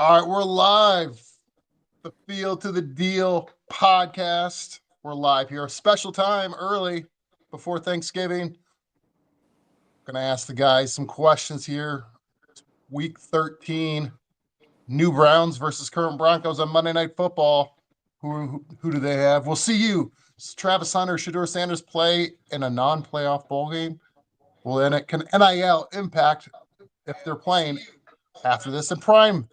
All right, we're live. The Field to the Deal podcast. We're live here. Special time early before Thanksgiving. Going to ask the guys some questions here. Week 13, new Browns versus current Broncos on Monday Night Football. Who do they have? We'll see you. Does Travis Hunter, Shedeur Sanders play in a non-playoff bowl game? Well, then it can NIL impact if they're playing after this. And Prime,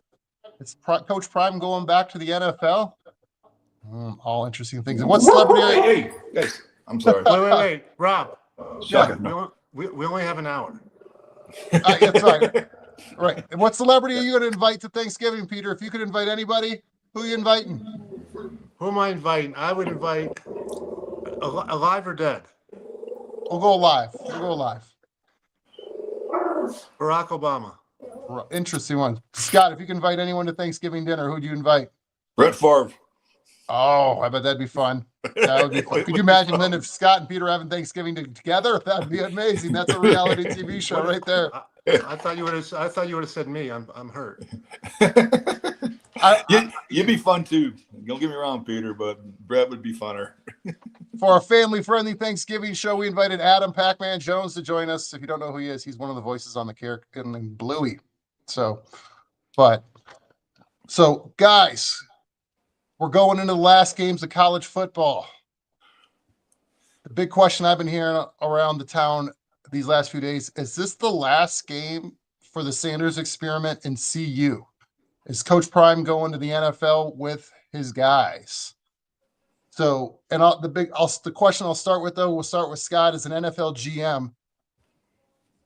it's Coach Prime going back to the NFL. All interesting things. And what celebrity? Hey, guys, I'm sorry. Wait, Rob. Shocking. We only have an hour. That's right. Right. And what celebrity are you going to invite to Thanksgiving, Peter? If you could invite anybody, who are you inviting? Who am I inviting? I would invite alive or dead. We'll go live. Barack Obama. Interesting one. Scott, if you can invite anyone to Thanksgiving dinner, who'd you invite? Brett Favre. Oh, I bet that'd be fun. That would be fun. Could you imagine, Lynn, if Scott and Peter having Thanksgiving together? That'd be amazing. That's a reality TV show right there. I thought you would have said me. I'm hurt. You'd be fun too. Don't get me wrong, Peter, but Brett would be funner. For our family-friendly Thanksgiving show, we invited Adam Pac-Man Jones to join us. If you don't know who he is, he's one of the voices on the character in Bluey. So, guys, we're going into the last games of college football. The big question I've been hearing around the town these last few days, is this the last game for the Sanders experiment in CU? Is Coach Prime going to the NFL with his guys? So, and the question I'll start with, though, we'll start with Scott as an NFL GM.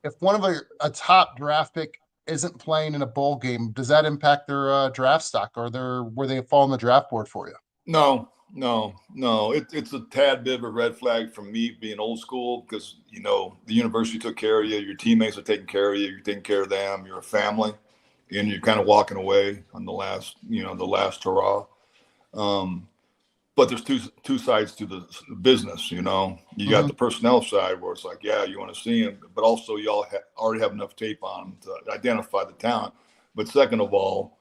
If one of a top draft pick isn't playing in a bowl game, does that impact their draft stock or where they fall on the draft board for you? No. It's a tad bit of a red flag from me being old school because, the university took care of you. Your teammates are taking care of you. You're taking care of them. You're a family. And you're kind of walking away on the last hurrah. But there's two sides to the business, You got the personnel side where it's like, yeah, you want to see him, but also y'all already have enough tape on him to identify the talent. But second of all,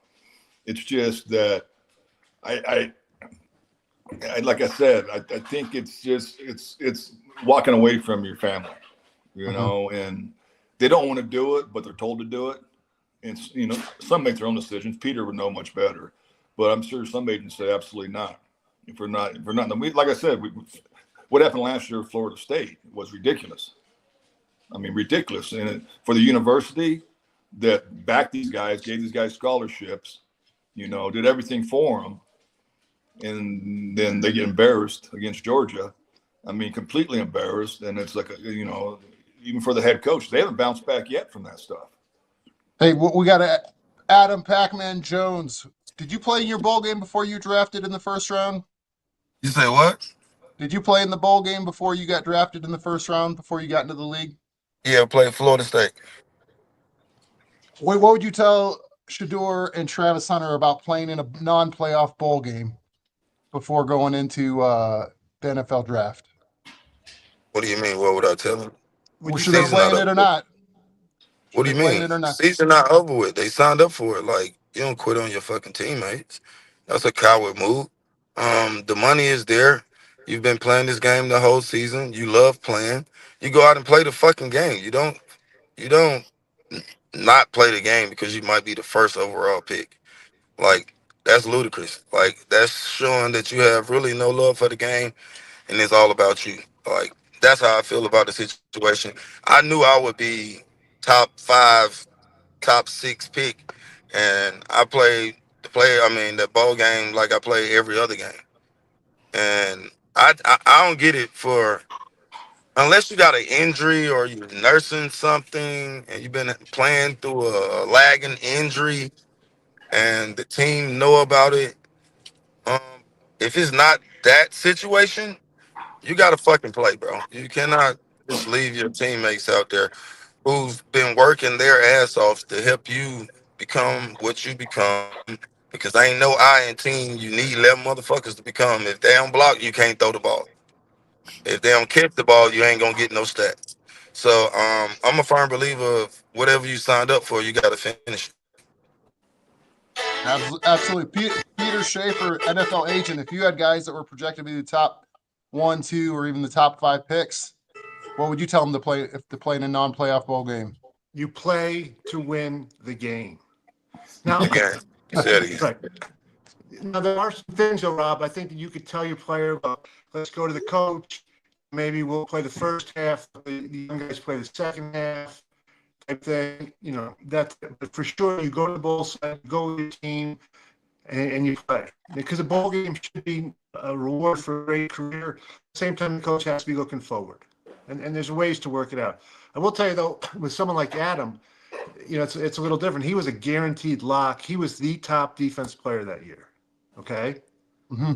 it's just that I like I said, I think it's just it's walking away from your family, and they don't want to do it, but they're told to do it. And some make their own decisions. Peter would know much better, but I'm sure some agents say absolutely not. If we're not, like I said, what happened last year at Florida State was ridiculous. I mean, ridiculous. And for the university that backed these guys, gave these guys scholarships, did everything for them, and then they get embarrassed against Georgia. I mean, completely embarrassed. And it's like, even for the head coach, they haven't bounced back yet from that stuff. Hey, we got Adam Pac-Man Jones. Did you play in your bowl game before you drafted in the first round? You say what? Did you play in the bowl game before you got drafted in the first round, before you got into the league? Yeah, I played Florida State. What would you tell Shedeur and Travis Hunter about playing in a non-playoff bowl game before going into the NFL draft? What do you mean? What would I tell them? Should they playing it or not? What do you mean? Season not over with. They signed up for it. Like, you don't quit on your fucking teammates. That's a coward move. The money is there. You've been playing this game the whole season. You love playing. You go out and play the fucking game. You don't not play the game because you might be the first overall pick. Like, that's ludicrous. Like, that's showing that you have really no love for the game and it's all about you. Like, that's how I feel about the situation. I knew I would be top 5, top 6 pick, and I played the bowl game like I play every other game. And I don't get it for unless you got an injury or you're nursing something and you've been playing through a lagging injury and the team know about it. Um, if it's not that situation, you got to fucking play, bro. You cannot just leave your teammates out there who've been working their ass off to help you become what you become. Because ain't no I in team. You need 11 motherfuckers to become. If they don't block, you can't throw the ball. If they don't catch the ball, you ain't gonna get no stats. So I'm a firm believer of whatever you signed up for, you got to finish it. Absolutely. Peter Schaefer, NFL agent. If you had guys that were projected to be the top 1, 2, or even the top 5 picks, what would you tell them to play if to play in a non-playoff bowl game? You play to win the game. Now, Again, you said it again. right. Now there are some things, though, Rob. I think that you could tell your player, well, let's go to the coach. Maybe we'll play the first half. The young guys play the second half. Type thing. You know that. But for sure, you go to the bowl site, you go with your team, and you play because a bowl game should be a reward for a great career. At the same time, the coach has to be looking forward, and there's ways to work it out. I will tell you though, with someone like Adam, you know, it's a little different. He was a guaranteed lock. He was the top defense player that year. Okay. Mm-hmm.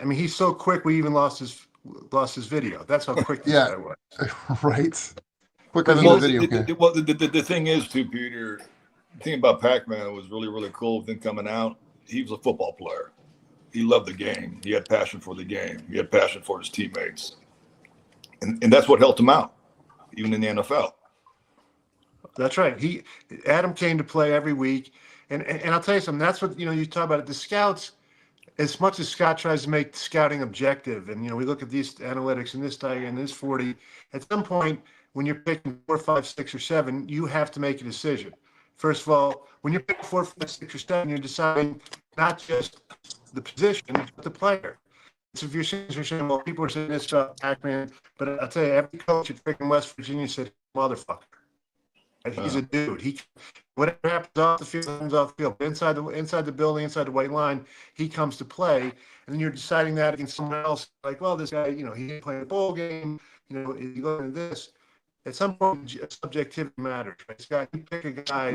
I mean, he's so quick. We even lost his video. That's how quick this guy was. Right. Quicker than Well, the video. the thing is, too, Peter, the thing about Pac-Man was really, really cool with him coming out. He was a football player. He loved the game. He had passion for the game. He had passion for his teammates. And that's what helped him out, even in the NFL. That's right. Adam came to play every week. And I'll tell you something, that's what, you know, you talk about it. The scouts, as much as Scott tries to make scouting objective, and, you know, we look at these analytics and this diagram and this 40, at some point, when you're picking 4, 5, 6, or 7, you have to make a decision. First of all, when you're picking 4, 5, 6, or 7, you're deciding not just the position, but the player. So if you're saying, well, people are saying this about Pac-Man, but I'll tell you, every coach at freaking West Virginia said, motherfucker. He's a dude. Whatever happens off the field, happens off the field. But inside the building, inside the white line, he comes to play. And then you're deciding that against someone else. Like, well, this guy, you know, he didn't play a bowl game. You know, is he going to this? At some point, subjectivity matters. Right? Scott, you pick a guy,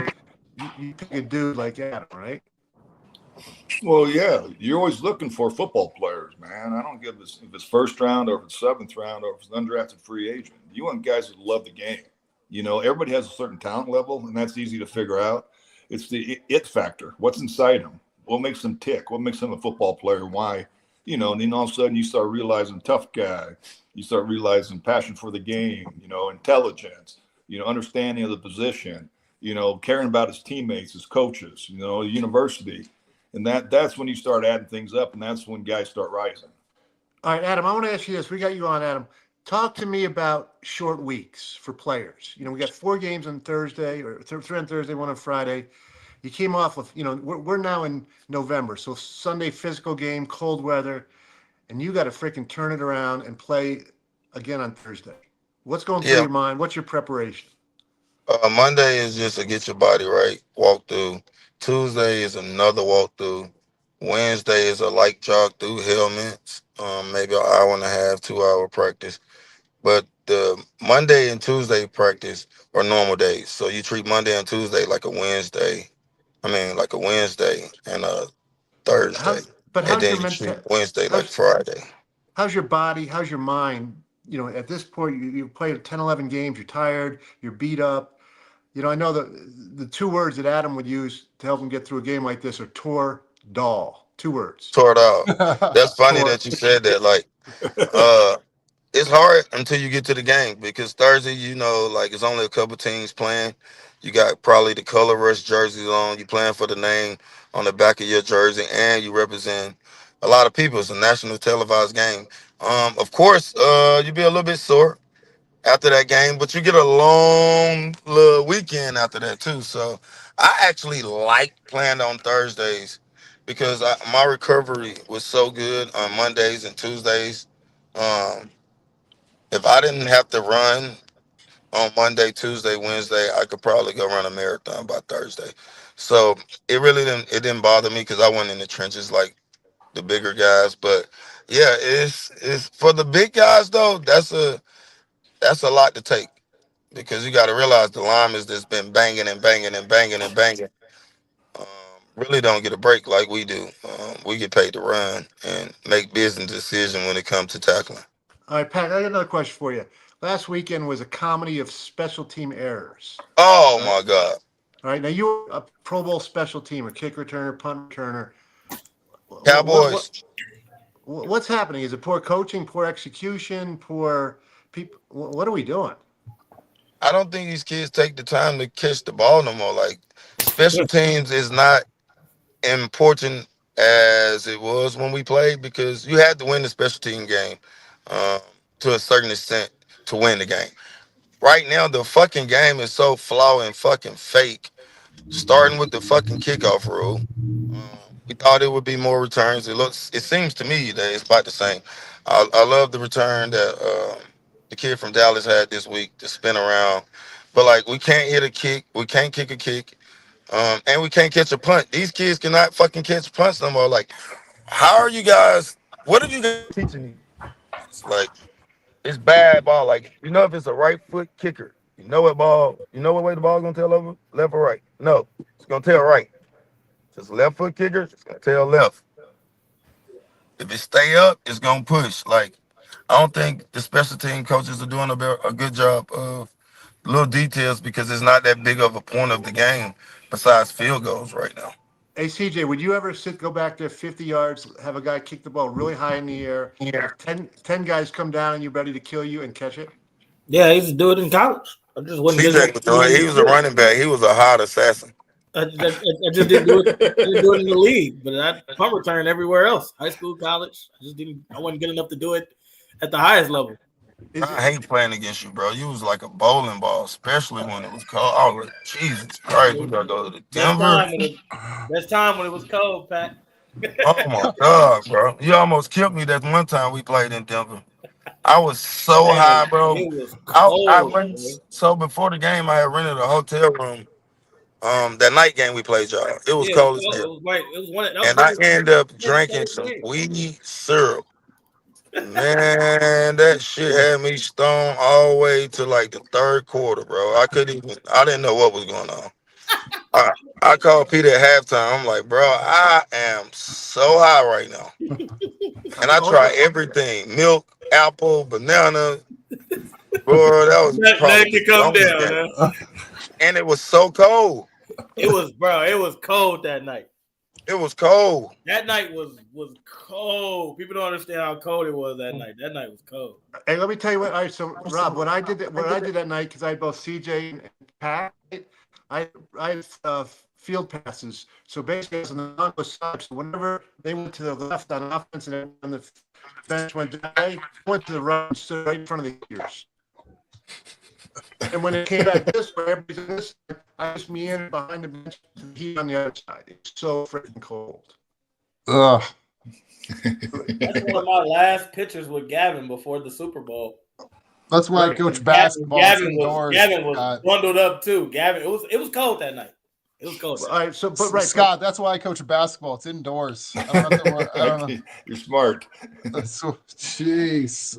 you pick a dude like Adam, right? Well, yeah, you're always looking for football players, man. I don't give if it's first round or if it's seventh round or if it's undrafted free agent. You want guys that love the game. You know, everybody has a certain talent level, and that's easy to figure out. It's the it factor. What's inside them? What makes them tick? What makes them a football player? Why? You know, and then all of a sudden you start realizing tough guy. You start realizing passion for the game, you know, intelligence, you know, understanding of the position, you know, caring about his teammates, his coaches, you know, the university. And that's when you start adding things up, and that's when guys start rising. All right, Adam, I want to ask you this. We got you on, Adam. Talk to me about short weeks for players. You know, we got 4 games on Thursday, or 3 on Thursday, 1 on Friday. You came off of, you know, we're now in November, so Sunday physical game, cold weather, and you got to freaking turn it around and play again on Thursday. What's going through Yeah. your mind? What's your preparation? Monday is just to get your body right, walk through. Tuesday is another walkthrough. Wednesday is a light jog through helmets, maybe an hour and a half, 2 hour practice. But the Monday and Tuesday practice are normal days. So you treat Monday and Tuesday like a Wednesday. Like a Wednesday and a Thursday. But And how's then your you treat mental? Wednesday like Friday. How's your body? How's your mind? You know, at this point, you've played 10, 11 games. You're tired. You're beat up. You know, I know the 2 words that Adam would use to help him get through a game like this are "tor doll." 2 words. Tore it out. That's funny Tor. that you said that. Like, it's hard until you get to the game because Thursday, you know, like it's only a couple teams playing. You got probably the color rush jerseys on. You playing for the name on the back of your jersey, and you represent a lot of people. It's a national televised game. Of course, you be a little bit sore after that game, but you get a long little weekend after that too. So I actually like playing on Thursdays because my recovery was so good on Mondays and Tuesdays. Um, if I didn't have to run on Monday, Tuesday, Wednesday, I could probably go run a marathon by Thursday. So it didn't bother me because I went in the trenches like the bigger guys. But yeah, it's for the big guys though. That's a lot to take because you got to realize the linemen that's been banging and banging and banging and banging um, really don't get a break like we do. We get paid to run and make business decisions when it comes to tackling. All right, Pat, I got another question for you. Last weekend was a comedy of special team errors. Oh All right. my God. All right. Now you were a Pro Bowl special teamer, kick returner, punt returner. Cowboys. What's happening? Is it poor coaching, poor execution, poor people? What are we doing? I don't think these kids take the time to catch the ball no more. Like special teams is not important as it was when we played because you had to win the special team game um, to a certain extent to win the game. Right now, the fucking game is so flawed and fucking fake. Starting with the fucking kickoff rule, we thought it would be more returns. It seems to me that it's about the same. I love the return that the kid from Dallas had this week to spin around, but like we can't hit a kick, we can't kick a kick, and we can't catch a punt. These kids cannot fucking catch punts no more. Like, how are you guys? What are you guys teaching these? Like, it's bad ball. Like, if it's a right foot kicker, you know what way the ball gonna tell over, left or right? No, it's gonna tell right. If it's a left foot kicker, it's gonna tell left. If it stay up, it's gonna push. Like, I don't think the special team coaches are doing a good job of little details because it's not that big of a point of the game besides field goals right now. Hey, CJ, would you ever go back there 50 yards, have a guy kick the ball really high in the air, have 10 guys come down and you're ready to kill you and catch it? Yeah, I used to do it in college. I just wasn't good CJ was doing it. He was a running back. He was a hot assassin. I just didn't do it. I didn't do it in the league, but I punt return everywhere else. High school, college. I just didn't. I wasn't good enough to do it at the highest level. I hate playing against you, bro. You was like a bowling ball, especially when it was cold. I was like, Jesus Christ, we gotta go to Denver. Best time when it was cold, Pat. Oh my God, bro. You almost killed me that one time we played in Denver. I was so high, bro. It was cold. So before the game, I had rented a hotel room. That night game we played, y'all. It was cold as hell. And I ended up drinking some weed syrup. Man, that shit had me stoned all the way to like the third quarter, bro. I didn't know what was going on. I called Peter at halftime. I'm like, bro, I am so high right now. And I tried everything: milk, apple, banana. Bro, that was that could come down, man. And it was so cold. It was cold that night. It was cold. That night was cold. People don't understand how cold it was that night. That night was cold. Hey, let me tell you what. All right, so Rob, when I did that night, because I had both CJ and Pat, I had field passes. So basically, it was on the non side. So whenever they went to the left on offense and on the bench went down, I went to the right and stood right in front of the ears. And when it came back this way, everybody's on this side, I just meandered behind the bench, heat on the other side. It's so freaking cold. Ugh. That's one of my last pictures with Gavin before the Super Bowl. That's why I coach basketball. Gavin was bundled up too. Gavin, it was cold that night. It was cold. All right, so Scott, that's why I coach basketball. It's indoors. I don't know. You're smart. Jeez.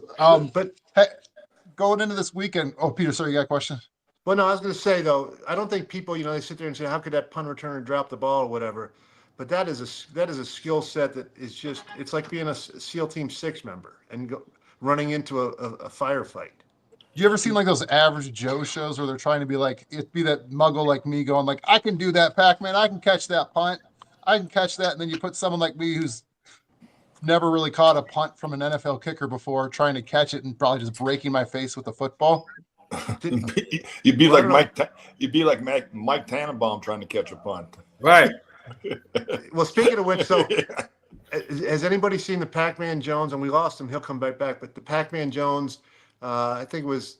But hey, going into this weekend. Oh, Peter, sorry, you got a question? Well, no, I was going to say though, I don't think people, they sit there and say, "How could that punt returner drop the ball or whatever?" But that is a skill set that is it's like being a SEAL Team 6 member and running into a firefight. You ever seen like those average Joe shows where they're trying to be like, it'd be that muggle like me going like, I can do that, Pac-Man. I can catch that punt. I can catch that. And then you put someone like me who's never really caught a punt from an NFL kicker before trying to catch it and probably just breaking my face with a football. You'd be like Mike Tannenbaum trying to catch a punt. Right. Well, speaking of which, so has anybody seen the Pac-Man Jones? And we lost him. He'll come back. But the Pac-Man Jones, I think it was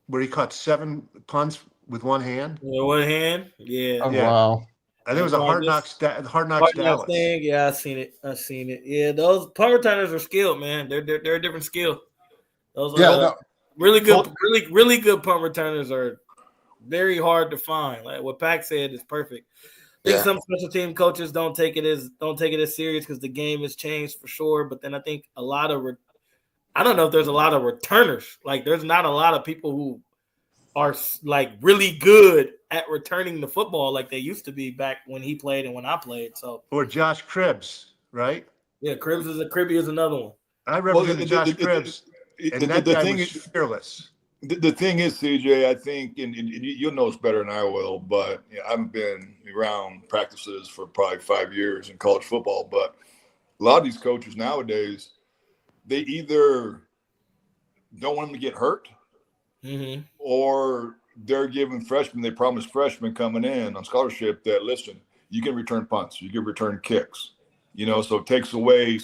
where he caught 7 punts with one hand. With one hand, yeah. Oh, yeah. Wow. I think it was a Hard Knocks Dallas thing. Yeah, I've seen it. Yeah, those punt returners are skilled, man. They're a different skill. Those are really good, really good punt returners are very hard to find. Like what Pac said is perfect. I think some special team coaches don't take it as serious because the game has changed for sure. But then I think a lot of I don't know if there's a lot of returners. Like there's not a lot of people who are like really good at returning the football like they used to be back when he played and when I played. So or Josh Cribbs, right? Yeah, Cribbs is another one. I represented Josh Cribbs, and that guy was fearless. The thing is, CJ, I think, and you'll know it's better than I will, but I've been around practices for probably 5 years in college football. But a lot of these coaches nowadays, they either don't want them to get hurt, or they're giving freshmen, they promise freshmen coming in on scholarship that, listen, you can return punts, you can return kicks. So it takes away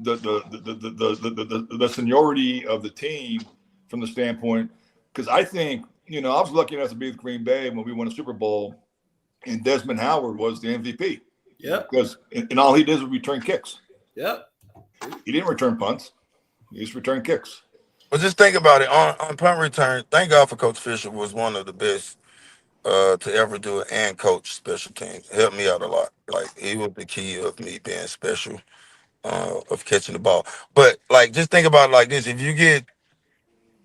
the seniority of the team from the standpoint. Because I think, I was lucky enough to be with Green Bay when we won a Super Bowl, and Desmond Howard was the MVP. Yep. Because and all he did was return kicks. Yep. He didn't return punts. He just returned kicks. But just think about it. On punt return, thank God for Coach Fisher was one of the best to ever do it and coach special teams. Helped me out a lot. Like, he was the key of me being special, of catching the ball. But, like, just think about it like this. If you get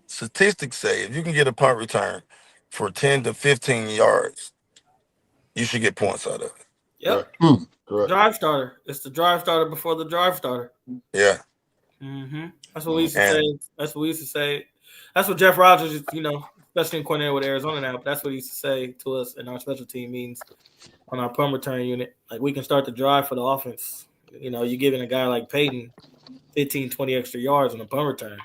statistics say, if you can get a punt return for 10 to 15 yards, you should get points out of it. Yep. Correct. Drive starter. It's the drive starter before the drive starter. Yeah. Mm-hmm. That's what we used to say. That's what we used to say. That's what Jeff Rogers, especially in coordinator with Arizona now, but that's what he used to say to us in our special team meetings on our punt return unit. Like, we can start the drive for the offense. You're giving a guy like Peyton 15, 20 extra yards on a punt return.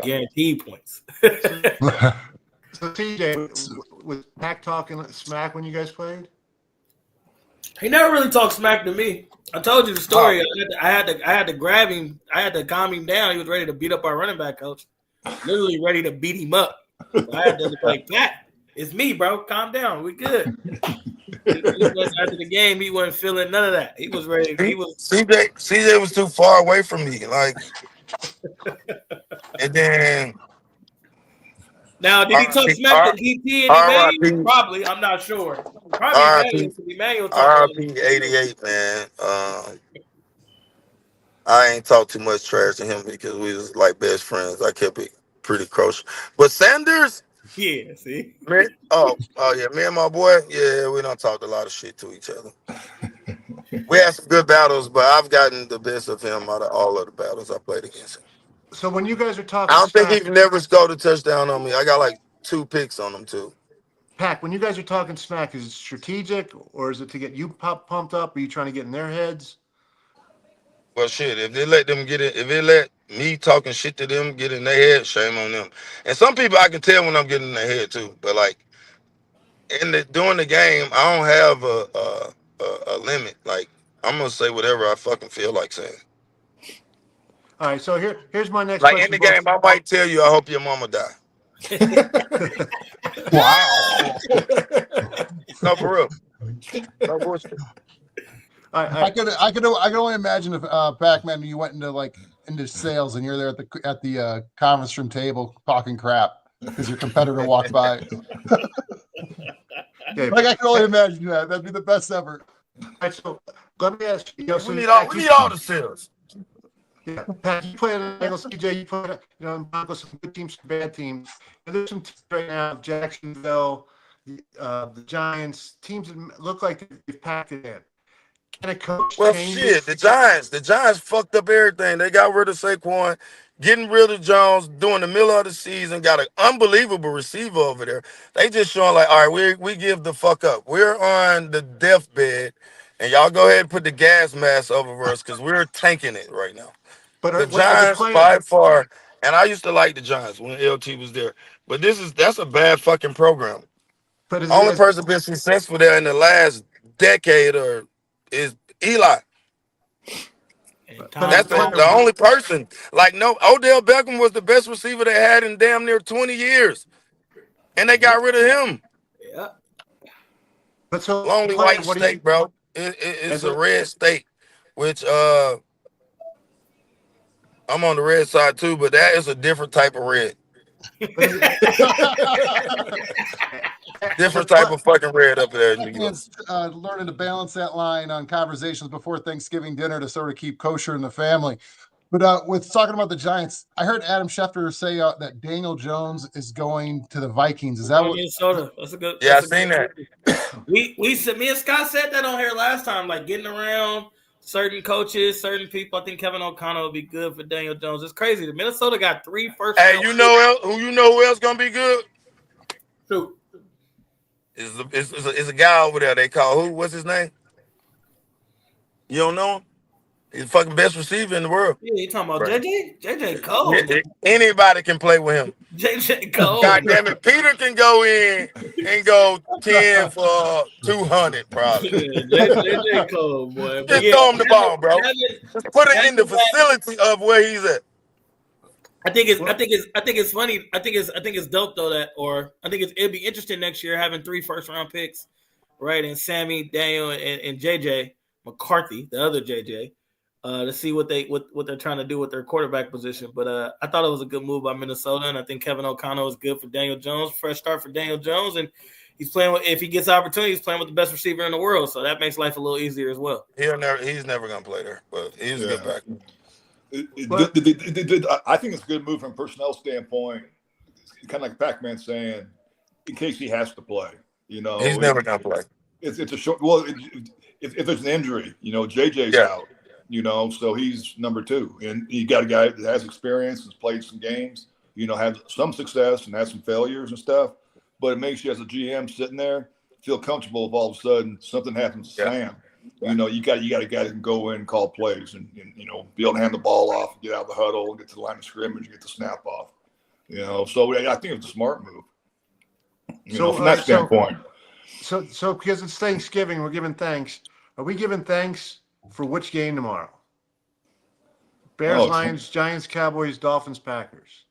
Guaranteed points. So TJ, was Pack talking smack when you guys played? He never really talked smack to me. I told you the story. I had to grab him. I had to calm him down. He was ready to beat up our running back coach. Literally ready to beat him up. So I had to like, Pat, it's me, bro. Calm down. We good. After the game, he wasn't feeling none of that. He was ready. CJ was too far away from me. Like, and then. Now, did he talk smack to DT and Emmanuel? Probably. I'm not sure. Probably Emmanuel. RIP 88, man. I ain't talked too much trash to him because we was like best friends. I kept it pretty close. But Sanders, yeah, see, man, yeah, me and my boy, yeah, we don't talk a lot of shit to each other. We had some good battles, but I've gotten the best of him out of all of the battles I played against him. So when you guys are talking, I don't think he never scored a touchdown on me. I got like 2 picks on him too. Pack, when you guys are talking smack, is it strategic or is it to get you pumped up? Are you trying to get in their heads? Well, shit, if they let them get it, if they let me talking shit to them get in their head, shame on them. And some people I can tell when I'm getting in their head too. But like during the game, I don't have a limit. Like, I'm gonna say whatever I fucking feel like saying. All right, so here's my next question. Like in the game, I might tell you, I hope your mama die. Wow. No, for real. No bullshit. I could only imagine if Pac-Man, you went into sales and you're there at the conference room table talking crap because your competitor walked by. Okay. Like, I can only imagine that. That'd be the best ever. All right, so let me ask you. We need all the sales. Yeah, Pat, you play at Eagles, CJ. You play, Broncos, some good teams, some bad teams. And there's some teams right now, Jacksonville, the Giants, teams that look like they've packed it in. Can a coach change it? The Giants fucked up everything. They got rid of Saquon, getting rid of Jones during the middle of the season. Got an unbelievable receiver over there. They just showing like, all right, we give the fuck up. We're on the deathbed, and y'all go ahead and put the gas mask over us because we're tanking it right now. But the Giants by far, and I used to like the Giants when LT was there, but that's a bad fucking program. But the only person been successful there in the last decade is Eli. That's the only person. Like, no, Odell Beckham was the best receiver they had in damn near 20 years, and they got rid of him. Yeah. But so lonely white state, bro. It's a red state, which I'm on the red side too, but that is a different type of red. Different type of fucking red up there in New York. Learning to balance that line on conversations before Thanksgiving dinner to sort of keep kosher in the family. But with talking about the Giants, I heard Adam Schefter say that Daniel Jones is going to the Vikings. Is that what Minnesota? That's a good. Yeah, I seen that. We said, me and Scott said that on here last time, like getting around certain coaches, certain people. I think Kevin O'Connell would be good for Daniel Jones. It's crazy. The Minnesota got 3 first. Hey, who else gonna be good? Who? Is a guy over there they call who? What's his name? You don't know him? He's the fucking best receiver in the world. Yeah, you talking about Right. JJ? JJ Cole. Anybody can play with him. JJ Cole. God damn it. Peter can go in and go 10 for 200 probably. JJ Cole, boy. But Just yeah, throw him the ball, bro. Just put it in the facility of where he's at. I think it's funny. I think it's dope though it'd be interesting next year having 3 first-round picks, right? And Sammy, Daniel, and JJ McCarthy, the other JJ, to see what they're trying to do with their quarterback position. But I thought it was a good move by Minnesota, and I think Kevin O'Connell is good for Daniel Jones. Fresh start for Daniel Jones, and he's playing with, if he gets opportunity, he's playing with the best receiver in the world, so that makes life a little easier as well. He's never gonna play there, but he's a good back. I think it's a good move from a personnel standpoint. It's kind of like Pac-Man saying, in case he has to play. You know, he's never gonna play. It's a short. Well, if there's an injury, you know, JJ's out. You know, so he's number 2, and you got a guy that has experience, has played some games. You know, had some success and had some failures and stuff. But it makes you, as a GM sitting there, feel comfortable if all of a sudden something happens to Sam. You know, you got a guy that can go in and call plays and you know, be able to hand the ball off, get out of the huddle, get to the line of scrimmage, get the snap off. You know, so I think it's a smart move. You know, from that standpoint. So because it's Thanksgiving, we're giving thanks. Are we giving thanks for which game tomorrow? Bears, Lions, Giants, Cowboys, Dolphins, Packers.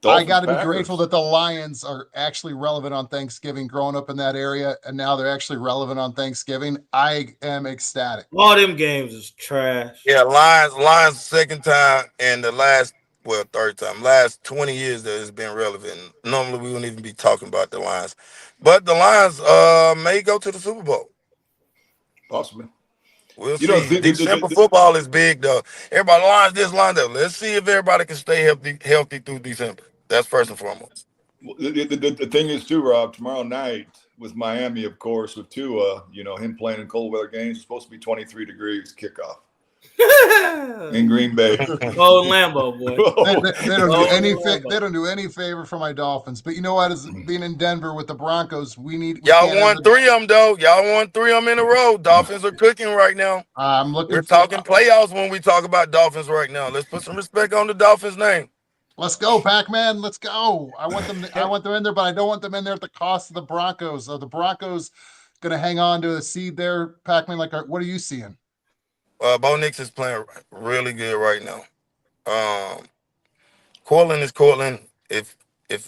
I got to be grateful that the Lions are actually relevant on Thanksgiving, growing up in that area, and now they're actually relevant on Thanksgiving. I am ecstatic. All them games is trash. Yeah, Lions second time, and third time. Last 20 years that it's been relevant. Normally we wouldn't even be talking about the Lions. But the Lions may go to the Super Bowl. Possibly. We'll see. December football is big, though. Everybody lines this, line that. Let's see if everybody can stay healthy through December. That's first and foremost. The thing is, too, Rob, tomorrow night with Miami, of course, with Tua, you know, him playing in cold weather games, it's supposed to be 23 degrees kickoff in Green Bay. Oh, Lambeau, boy. They don't do any favor for my Dolphins. But you know what? As being in Denver with the Broncos, y'all won 3 of them, though. Y'all won 3 of them in a row. Dolphins are cooking right now. We're talking playoffs when we talk about Dolphins right now. Let's put some respect on the Dolphins' name. Let's go, Pac-Man. Let's go. I want them in there, but I don't want them in there at the cost of the Broncos. Are the Broncos going to hang on to a seed there, Pac-Man? Like, what are you seeing? Bo Nix is playing really good right now. Cortland is Cortland. If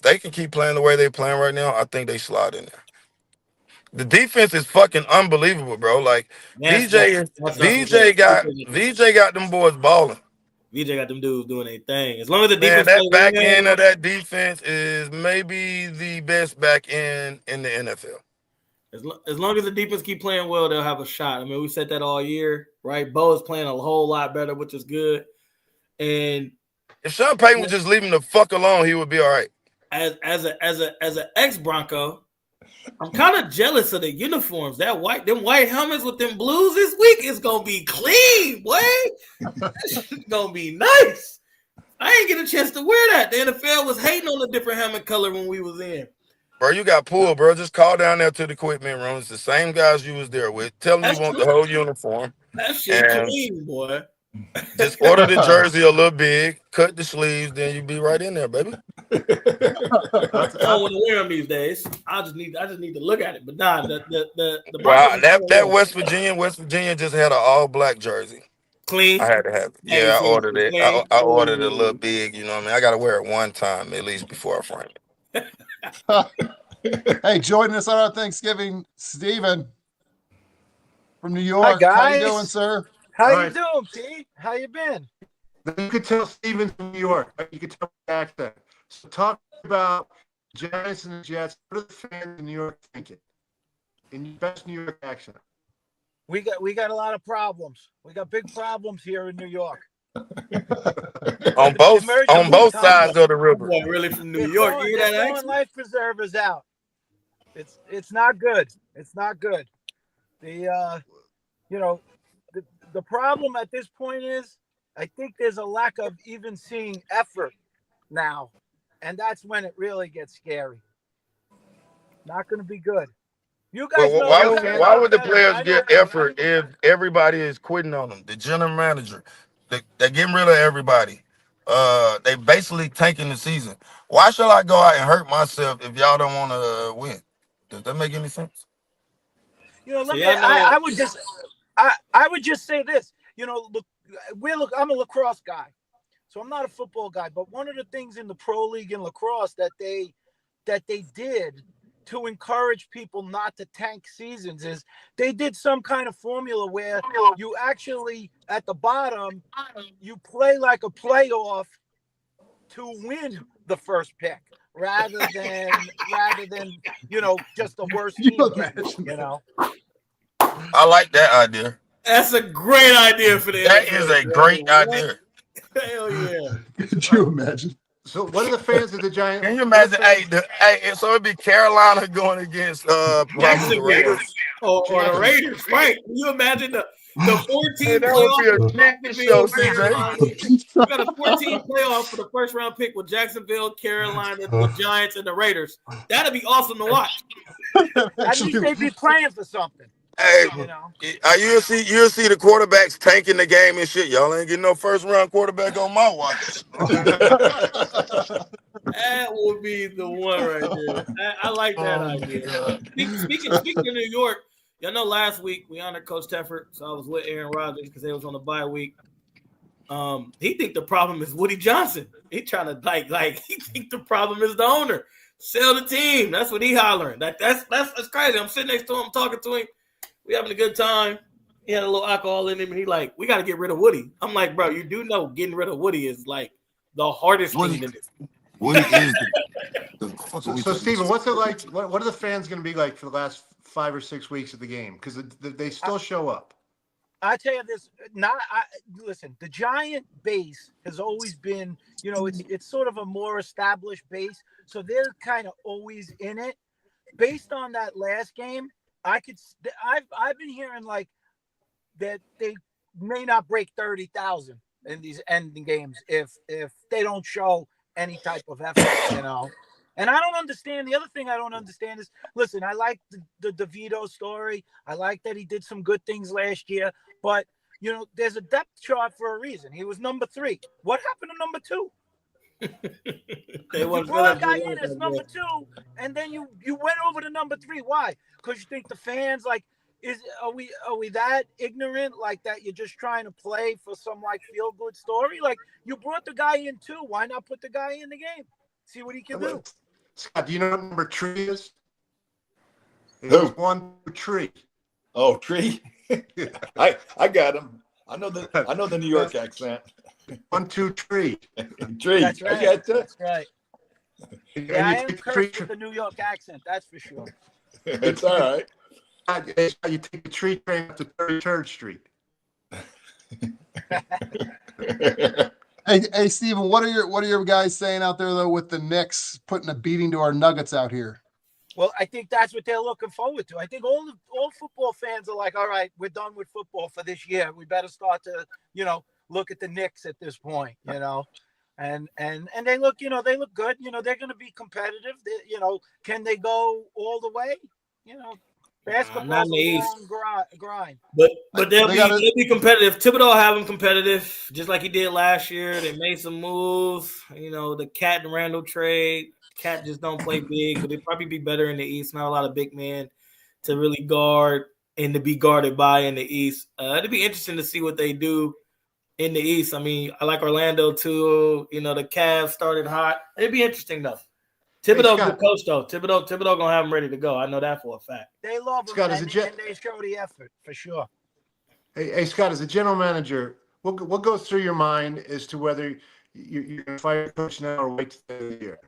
they can keep playing the way they're playing right now, I think they slide in there. The defense is fucking unbelievable, bro. Like VJ got them boys balling. VJ got them dudes doing their thing. As long as the defense, that back end of that defense is maybe the best back end in the NFL. As long as the defense keep playing well, they'll have a shot. I mean, we said that all year, right? Bo is playing a whole lot better, which is good. And if Sean Payton would just leave him the fuck alone, he would be all right. As an ex-Bronco, I'm kind of jealous of the uniforms. Them white helmets with them blues this week is gonna be clean, boy. It's gonna be nice. I ain't get a chance to wear that. The NFL was hating on the different helmet color when we was in. Bro, you got pulled, bro. Just call down there to the equipment room. It's the same guys you was there with. Tell them you want the whole uniform. That shit clean, boy. Just order the jersey a little big, cut the sleeves, then you be right in there, baby. I don't want to wear them these days. I just need to look at it. But nah, that West Virginia just had an all black jersey. Clean. I had to have it. Yeah, I ordered it. I ordered it a little big. You know what I mean? I got to wear it one time at least before I frame it. Hey, joining us on our Thanksgiving, Steven from New York. Hi, guys. How you doing, sir? How you doing, Pete? How you been? You could tell Steven's from New York. You could tell the accent. So talk about Giants and the Jets. What are the fans in New York thinking? In your best New York accent. We got a lot of problems. We got big problems here in New York. on both sides of the river. Boy, really from New York? You hear that accent? Life preservers out. It's not good. It's not good. The problem at this point is I think there's a lack of even seeing effort now. And that's when it really gets scary. Not going to be good. You guys know. Why would the players get effort if everybody is quitting on them? The general manager, they're getting rid of everybody. They basically tanking the season. Why should I go out and hurt myself if y'all don't want to win? Does that make any sense? I would just say this. Look, I'm a lacrosse guy, so I'm not a football guy. But one of the things in the pro league in lacrosse that they did to encourage people not to tank seasons is they did some kind of formula where you actually at the bottom you play like a playoff to win the first pick rather than just the worst team getting. I like that idea. That's a great idea for the That NFL, is a great idea. Hell yeah. Could you imagine? So what are the fans of the Giants? Can you imagine? So it'd be Carolina going against probably the Raiders. Or the Raiders, right? Can you imagine the 14 that would be a show, CJ. You got a 14 playoff for the first round pick with Jacksonville, Carolina, the Giants, and the Raiders. That'd be awesome to watch. At least they'd be playing for something. Hey, you'll see the quarterbacks tanking the game and shit. Y'all ain't getting no first round quarterback on my watch. That would be the one right there. I like that idea. Speaking of New York, y'all know last week we honored Coach Tefford, so I was with Aaron Rodgers because they was on the bye week. He think the problem is Woody Johnson. He trying to he think the problem is the owner. Sell the team. That's what he hollering. That's crazy. I'm sitting next to him, talking to him. We having a good time. He had a little alcohol in him, and he like, we got to get rid of Woody. I'm like, bro, you do know getting rid of Woody is like the hardest thing to do. Woody is. So Steven, what's it like? What are the fans going to be like for the last 5 or 6 weeks of the game? Because they still show up. I tell you this, listen, the Giant base has always been, it's sort of a more established base, so they're kind of always in it. Based on that last game, I've been hearing like that they may not break 30,000 in these ending games if they don't show any type of effort, And I don't understand. The other thing I don't understand is, listen, I like the DeVito story. I like that he did some good things last year, but there's a depth chart for a reason. He was number 3. What happened to number 2? You brought a guy in as number 2, and then you went over to number 3. Why? Because you think the fans are we that ignorant like that? You're just trying to play for some feel good story. Like you brought the guy in too. Why not put the guy in the game? See what he can do. Scott, do you know what number 3 is? It's 1 Tree. Oh, Tree. I got him. I know the New York accent. 1, 2, Tree. Tree. That's right. That's right. Yeah, I am cursed with the New York accent. That's for sure. It's all right. You take the tree train up to 33rd Street. Hey, Steven, what are your guys saying out there though with the Knicks putting a beating to our Nuggets out here? Well, I think that's what they're looking forward to. I think all football fans are like, all right, we're done with football for this year. We better start to, look at the Knicks at this point, And they look, they look good. They're going to be competitive. Can they go all the way? Basketball's a long grind. But they'll be competitive. Thibodeau have them competitive, just like he did last year. They made some moves. The Cat and Randall trade. Cat just don't play big, but they'd probably be better in the East. Not a lot of big men to really guard and to be guarded by in the East. It'd be interesting to see what they do in the East. I mean, I like Orlando too. The Cavs started hot. It'd be interesting though. Thibodeau's good coach though. Thibodeau gonna have them ready to go. I know that for a fact. They love him, and they show the effort for sure. Hey, Scott, as a general manager, what goes through your mind as to whether you're going to fire your coach now or wait till the end of the year?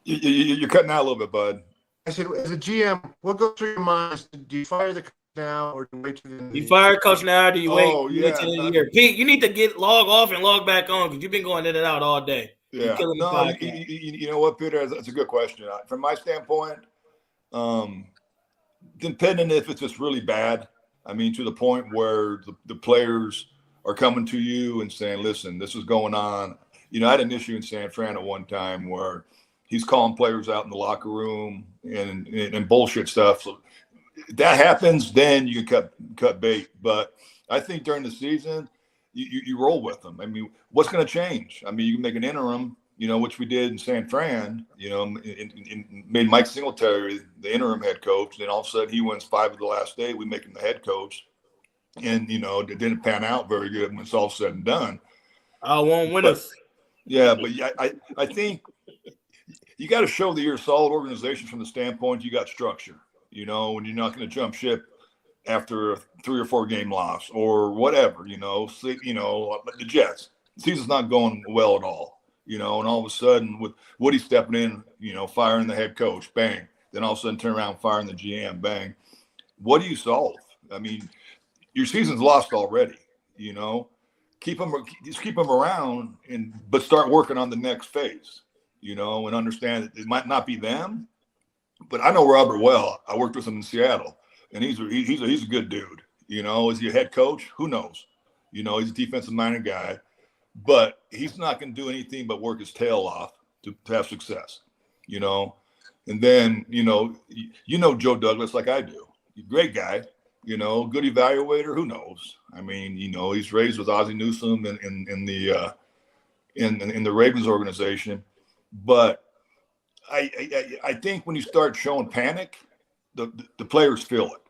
You're cutting out a little bit, bud. I said, as a GM, what goes through your mind? Do you fire the coach now or do you wait till the end of the year? You fire coach now, or do you wait till the end of the year? Pete, you need to log off and log back on because you've been going in and out all day. Yeah, no, you know what, Peter? That's a good question. From my standpoint, depending if it's just really bad, I mean, to the point where the players are coming to you and saying, listen, this is going on. I had an issue in San Fran at one time where he's calling players out in the locker room and bullshit stuff. So if that happens, then you can cut bait. But I think during the season, you roll with them. I mean, what's going to change? I mean, you can make an interim, which we did in San Fran, and made Mike Singletary the interim head coach. Then all of a sudden he wins 5 of the last 8. We make him the head coach. And, it didn't pan out very good when it's all said and done. I won't win us. Yeah, but I think you got to show that you're a solid organization from the standpoint you got structure, when you're not going to jump ship after a 3 or 4 game loss or whatever, the Jets. The season's not going well at all, and all of a sudden with Woody stepping in, firing the head coach, bang. Then all of a sudden turn around, firing the GM, bang. What do you solve? I mean, your season's lost already, keep them around but start working on the next phase, and understand that it might not be them, but I know Robert well. I worked with him in Seattle, and he's a good dude. Is he a head coach? Who knows? He's a defensive-minded guy, but he's not going to do anything but work his tail off to have success. And then Joe Douglas like I do. Great guy. Good evaluator. Who knows? I mean, he's raised with Ozzie Newsome in the Ravens organization, but I think when you start showing panic, the players feel it,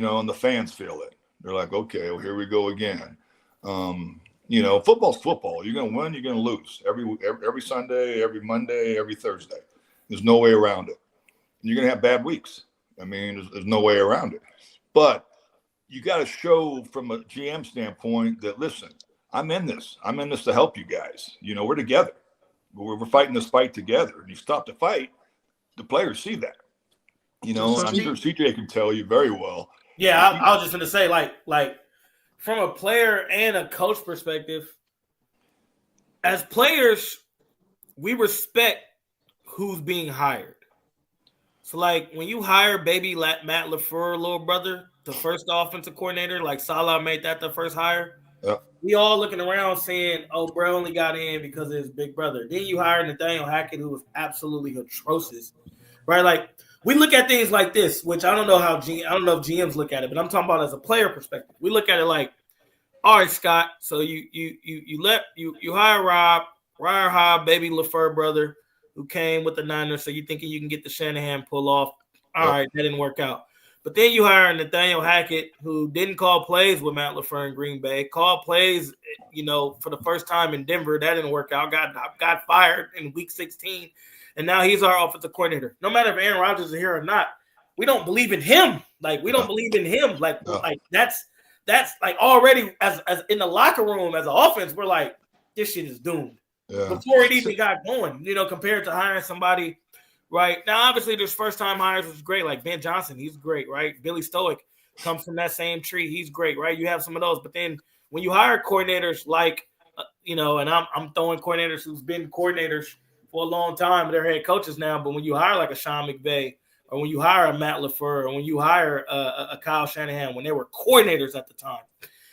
and the fans feel it. They're like, okay, well, here we go again. Football's football. You're gonna win, you're gonna lose every Sunday, every Monday, every Thursday. There's no way around it. And you're gonna have bad weeks. I mean, there's no way around it. But you got to show from a GM standpoint that, listen, I'm in this to help you guys. We're together. We're fighting this fight together. And you stop the fight, the players see that. I'm sure CJ can tell you very well. Yeah, I was just going to say, like from a player and a coach perspective, as players, we respect who's being hired. So, like, when you hire baby Matt LaFleur, little brother, the first offensive coordinator, like Salah made that the first hire. Yeah. We all looking around saying, oh, bro only got in because of his big brother. Then you hire Nathaniel Hackett, who was absolutely atrocious, right? Like, we look at things like this, which I don't know if GMs look at it, but I'm talking about as a player perspective. We look at it like, all right, Scott, so you hire Rob, baby LaFleur brother, who came with the Niners, so you thinking you can get the Shanahan pull off. All right, that didn't work out. But then you hire Nathaniel Hackett, who didn't call plays with Matt LaFleur in Green Bay, called plays, for the first time in Denver. That didn't work out. Got fired in week 16, and now he's our offensive coordinator. No matter if Aaron Rodgers is here or not, we don't believe in him. Like, we don't believe in him. Like that's like already as in the locker room as an offense, we're like, this shit is doomed. Yeah. Before it even got going, compared to hiring somebody. Right now, obviously, there's first-time hires, which is great. Like Ben Johnson, he's great, right? Billy Stoic comes from that same tree. He's great, right? You have some of those. But then when you hire coordinators like, and I'm throwing coordinators who's been coordinators for a long time, they're head coaches now. But when you hire like a Sean McVay, or when you hire a Matt LaFleur, or when you hire a Kyle Shanahan, when they were coordinators at the time,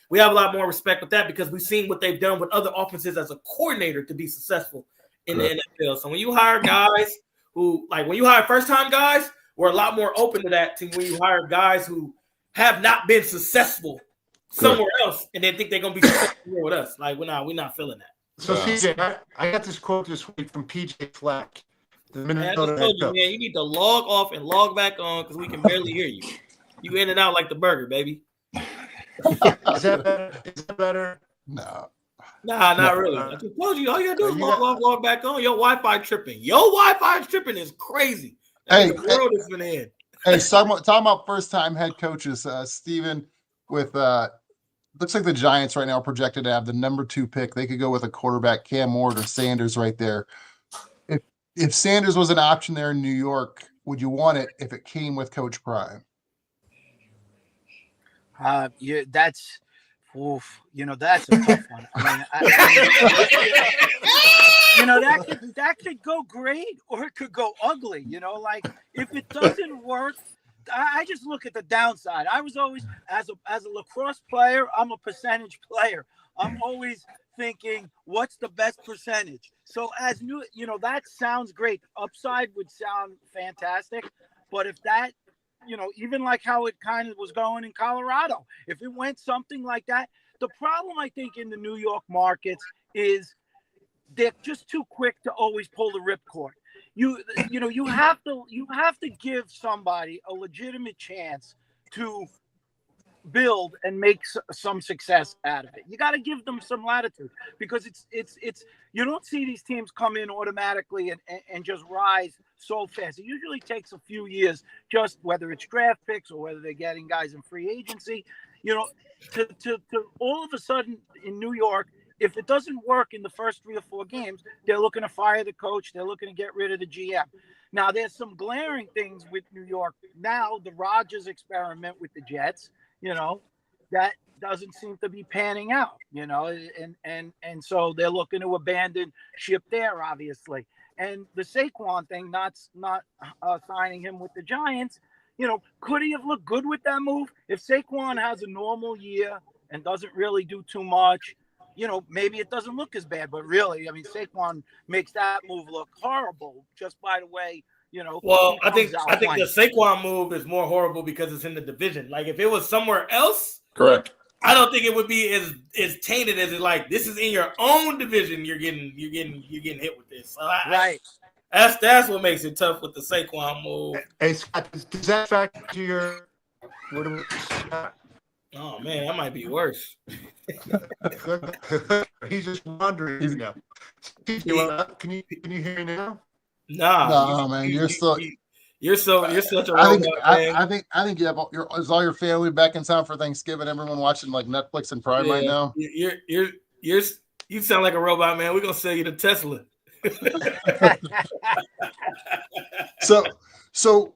we have a lot more respect with that because we've seen what they've done with other offenses as a coordinator to be successful in the NFL. So when you hire guys who, like, when you hire first-time guys, we're a lot more open to that to when you hire guys who have not been successful somewhere else and then think they're going to be successful here with us. Like, we're not feeling that. So, CJ, I got this quote this week from PJ Fleck. The Minnesota head coach. Man, you need to log off and log back on because we can barely hear you. You in and out like the burger, baby. Is that better? No. Nah, not really. I just told you all you gotta do is log back on. Your Wi-Fi tripping. Your Wi-Fi tripping is crazy. The world has been in. Hey, talking about first-time head coaches, Steven, with looks like the Giants right now are projected to have the number 2 pick. They could go with a quarterback, Cam Ward or Sanders right there. If Sanders was an option there in New York, would you want it if it came with Coach Prime? That's a tough one. I mean, that could go great or it could go ugly. Like if it doesn't work, I just look at the downside. I was always as a lacrosse player, I'm a percentage player. I'm always thinking, what's the best percentage? So as new, that sounds great. Upside would sound fantastic. But if that, even like how it kind of was going in Colorado, if it went something like that, the problem I think in the New York markets is they're just too quick to always pull the ripcord. You have to give somebody a legitimate chance to build and make some success out of it. You got to give them some latitude, because it's you don't see these teams come in automatically and just rise so fast. It usually takes a few years, just whether it's draft picks or whether they're getting guys in free agency, to all of a sudden in New York, if it doesn't work in the first 3 or 4 games, they're looking to fire the coach. They're looking to get rid of the GM. Now, there's some glaring things with New York. Now, the Rodgers experiment with the Jets, that doesn't seem to be panning out, and so they're looking to abandon ship there, obviously. And the Saquon thing, not signing him with the Giants, could he have looked good with that move? If Saquon has a normal year and doesn't really do too much, maybe it doesn't look as bad. But really, I mean, Saquon makes that move look horrible just by the way, Well, I think the Saquon move is more horrible because it's in the division. Like, if it was somewhere else, correct, I don't think it would be as tainted as it. Like, this is in your own division. You're getting hit with this. So right. That's what makes it tough with the Saquon move. Hey, Scott, does that factor to your? Oh man, that might be worse. He's just wondering now. Can you hear me now? Nah, man, you're such a robot, man. I think you have is all your family back in town for Thanksgiving. Everyone watching like Netflix and Prime right now. You sound like a robot, man. We're gonna sell you the Tesla. So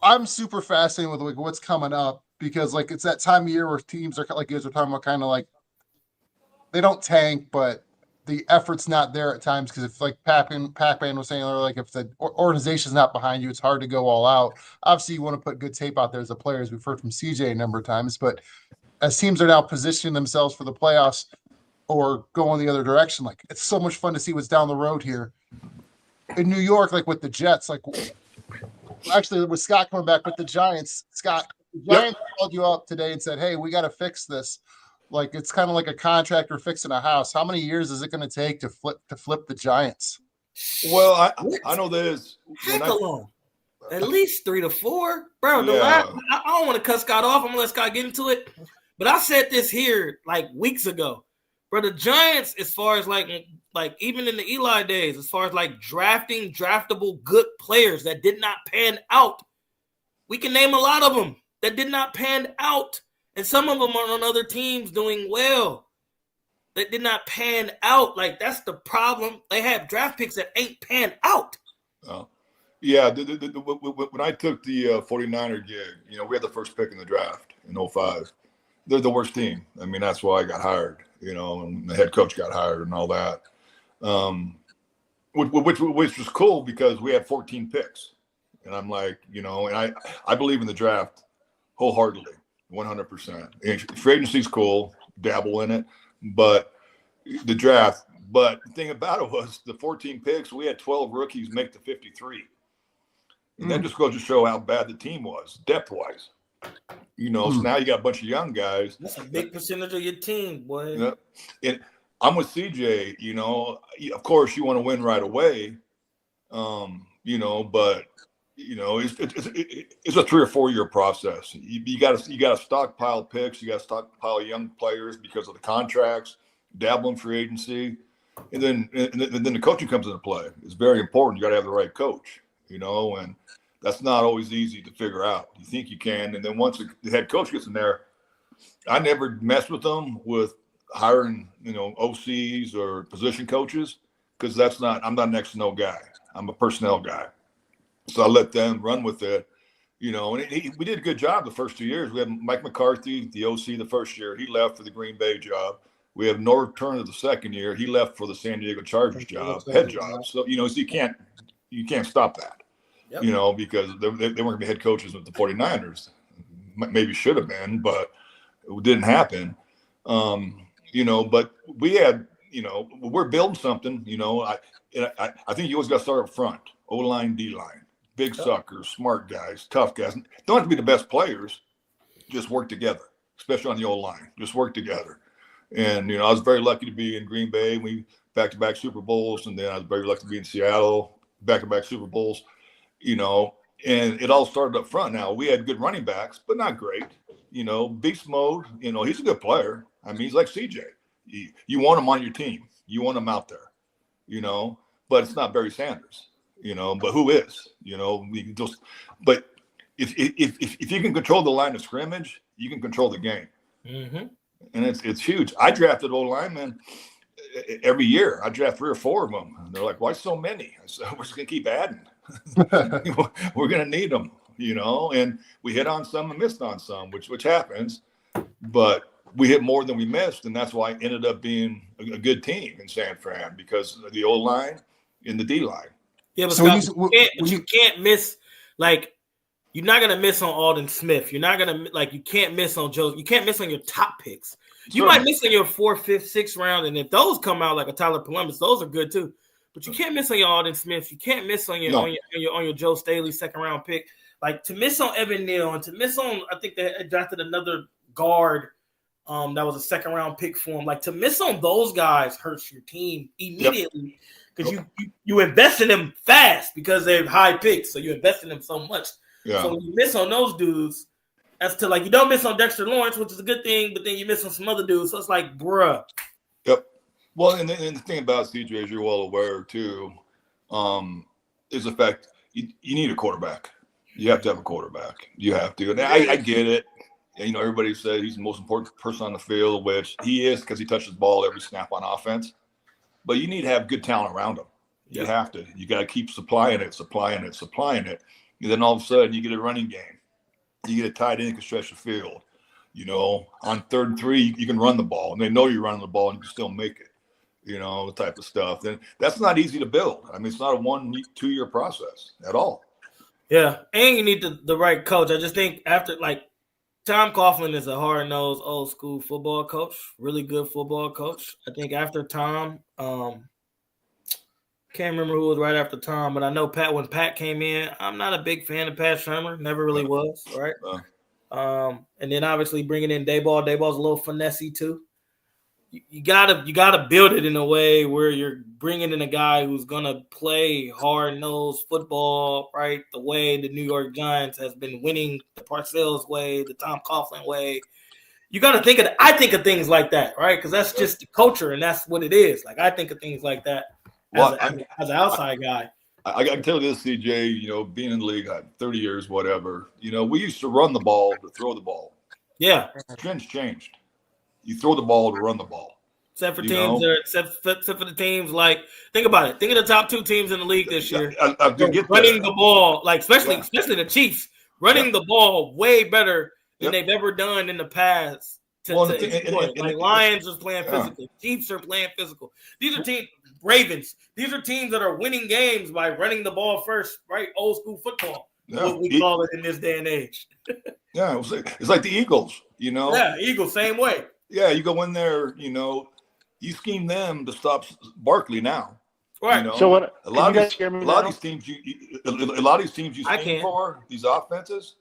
I'm super fascinated with like what's coming up, because like it's that time of year where teams are, like you guys were talking about, kind of like they don't tank, but the effort's not there at times, because if, like Pac-Man was saying earlier, like if the organization's not behind you, it's hard to go all out. Obviously, you want to put good tape out there as a player, as we've heard from CJ a number of times, but as teams are now positioning themselves for the playoffs or going the other direction, like it's so much fun to see what's down the road here. In New York, like with the Jets, like actually with Scott coming back with the Giants, Scott, the Giants called you up today and said, hey, we got to fix this. Like, it's kind of like a contractor fixing a house. How many years is it going to take to flip the Giants? Well, I know there's at least 3 to 4, bro. I don't want to cut Scott off. I'm gonna let Scott get into it, but I said this here like weeks ago, bro. The Giants, as far as like even in the Eli days, as far as like drafting draftable good players that did not pan out, we can name a lot of them that did not pan out. And some of them are on other teams doing well that did not pan out. Like, that's the problem. They have draft picks that ain't pan out. Oh, yeah. When I took the 49er gig, we had the first pick in the draft in 2005. They're the worst team. I mean, that's why I got hired, and the head coach got hired and all that. Which was cool because we had 14 picks. And I'm like, and I believe in the draft wholeheartedly. 100%. Free agency's cool, dabble in it, but the draft. But the thing about it was the 14 picks, we had 12 rookies make the 53. And that just goes to show how bad the team was, depth-wise. So now you got a bunch of young guys. That's a big percentage of your team, boy. Yeah. And I'm with CJ, of course you want to win right away, but it's a 3 or 4 year process. You got to stockpile picks. You got to stockpile young players because of the contracts, dabble in free agency, and then the coaching comes into play. It's very important. You got to have the right coach, and that's not always easy to figure out. You think you can, and then once the head coach gets in there, I never mess with them with hiring OCs or position coaches, because I'm not an X&O guy. I'm a personnel guy. So I let them run with it, and we did a good job the first 2 years. We had Mike McCarthy, the OC, the first year. He left for the Green Bay job. We have Norv Turner the second year. He left for the San Diego Chargers head job. So, so you can't stop that, because they weren't going to be head coaches with the 49ers. Maybe should have been, but it didn't happen. But we had we're building something. I think you always got to start up front. O-line, D-line, big suckers, smart guys, tough guys. Don't have to be the best players. Just work together, especially on the O-line. Just work together. And, I was very lucky to be in Green Bay. We back-to-back Super Bowls. And then I was very lucky to be in Seattle, back-to-back Super Bowls, and it all started up front. Now, we had good running backs, but not great. Beast mode, he's a good player. I mean, he's like CJ. You want him on your team. You want him out there, but it's not Barry Sanders, but who is, but if you can control the line of scrimmage, you can control the game. Mm-hmm. And it's huge. I drafted old linemen every year. I draft 3 or 4 of them. And they're like, why so many? I said, we're just going to keep adding. We're going to need them, and we hit on some and missed on some, which happens. But we hit more than we missed, and that's why it ended up being a good team in San Fran because of the O-line and the D-line. Yeah, but Scott, you can't miss, like, you're not going to miss on Alden Smith. You're not going to, you can't miss on Joe. You can't miss on your top picks. You might miss on your 4th, 5th, 6th round, and if those come out like a Tyler Columbus, those are good too. But you can't miss on your Alden Smith. You can't miss on your on your Joe Staley 2nd round pick. Like, to miss on Evan Neal and to miss on, I think they drafted another guard that was a 2nd round pick for him. Like, to miss on those guys hurts your team immediately because you invest in them fast because they're high picks. So you invest in them so much. Yeah. So when you miss on those dudes, that's to, like, you don't miss on Dexter Lawrence, which is a good thing, but then you miss on some other dudes. So it's like, bruh. Yep. Well, and the thing about CJ, as you're well aware too, is the fact you need a quarterback. You have to have a quarterback. You have to. And I get it. Everybody says he's the most important person on the field, which he is because he touches the ball every snap on offense. But you need to have good talent around him. You have to. You got to keep supplying it. And then all of a sudden you get a running game. You get a tight end who can stretch the field. On 3rd and 3, you can run the ball. And they know you're running the ball and you can still make it. The type of stuff. Then that's not easy to build. I mean, it's not a 1-2 year process at all. Yeah. And you need the right coach. I just think after, Tom Coughlin is a hard-nosed, old-school football coach, really good football coach. I think after Tom, can't remember who was right after Tom, but I know when Pat came in, I'm not a big fan of Pat Shurmur. Never really was, right? And then obviously bringing in Dayball. Dayball's a little finessey too. You gotta build it in a way where you're bringing in a guy who's gonna play hard-nosed football, right? The way the New York Giants has been winning, the Parcells way, the Tom Coughlin way. You got to think I think of things like that, right? Because that's just the culture, and that's what it is. Like, I think of things like that as an outside guy. I can tell you this, CJ. Being in the league, 30 years, whatever. We used to run the ball to throw the ball. Yeah, trends changed. You throw the ball to run the ball. Except for the teams, like, think about it. Think of the top 2 teams in the league this year. Running the ball, especially the Chiefs, running the ball way better than they've ever done in the past. Lions are playing physical. Chiefs are playing physical. These are teams, Ravens. These are teams that are winning games by running the ball first, right? Old school football, what we call it in this day and age. It's like the Eagles, Yeah, Eagles, same way. Yeah, you go in there, you scheme them to stop Barkley now. Right. So a lot of these teams you scheme for, these offenses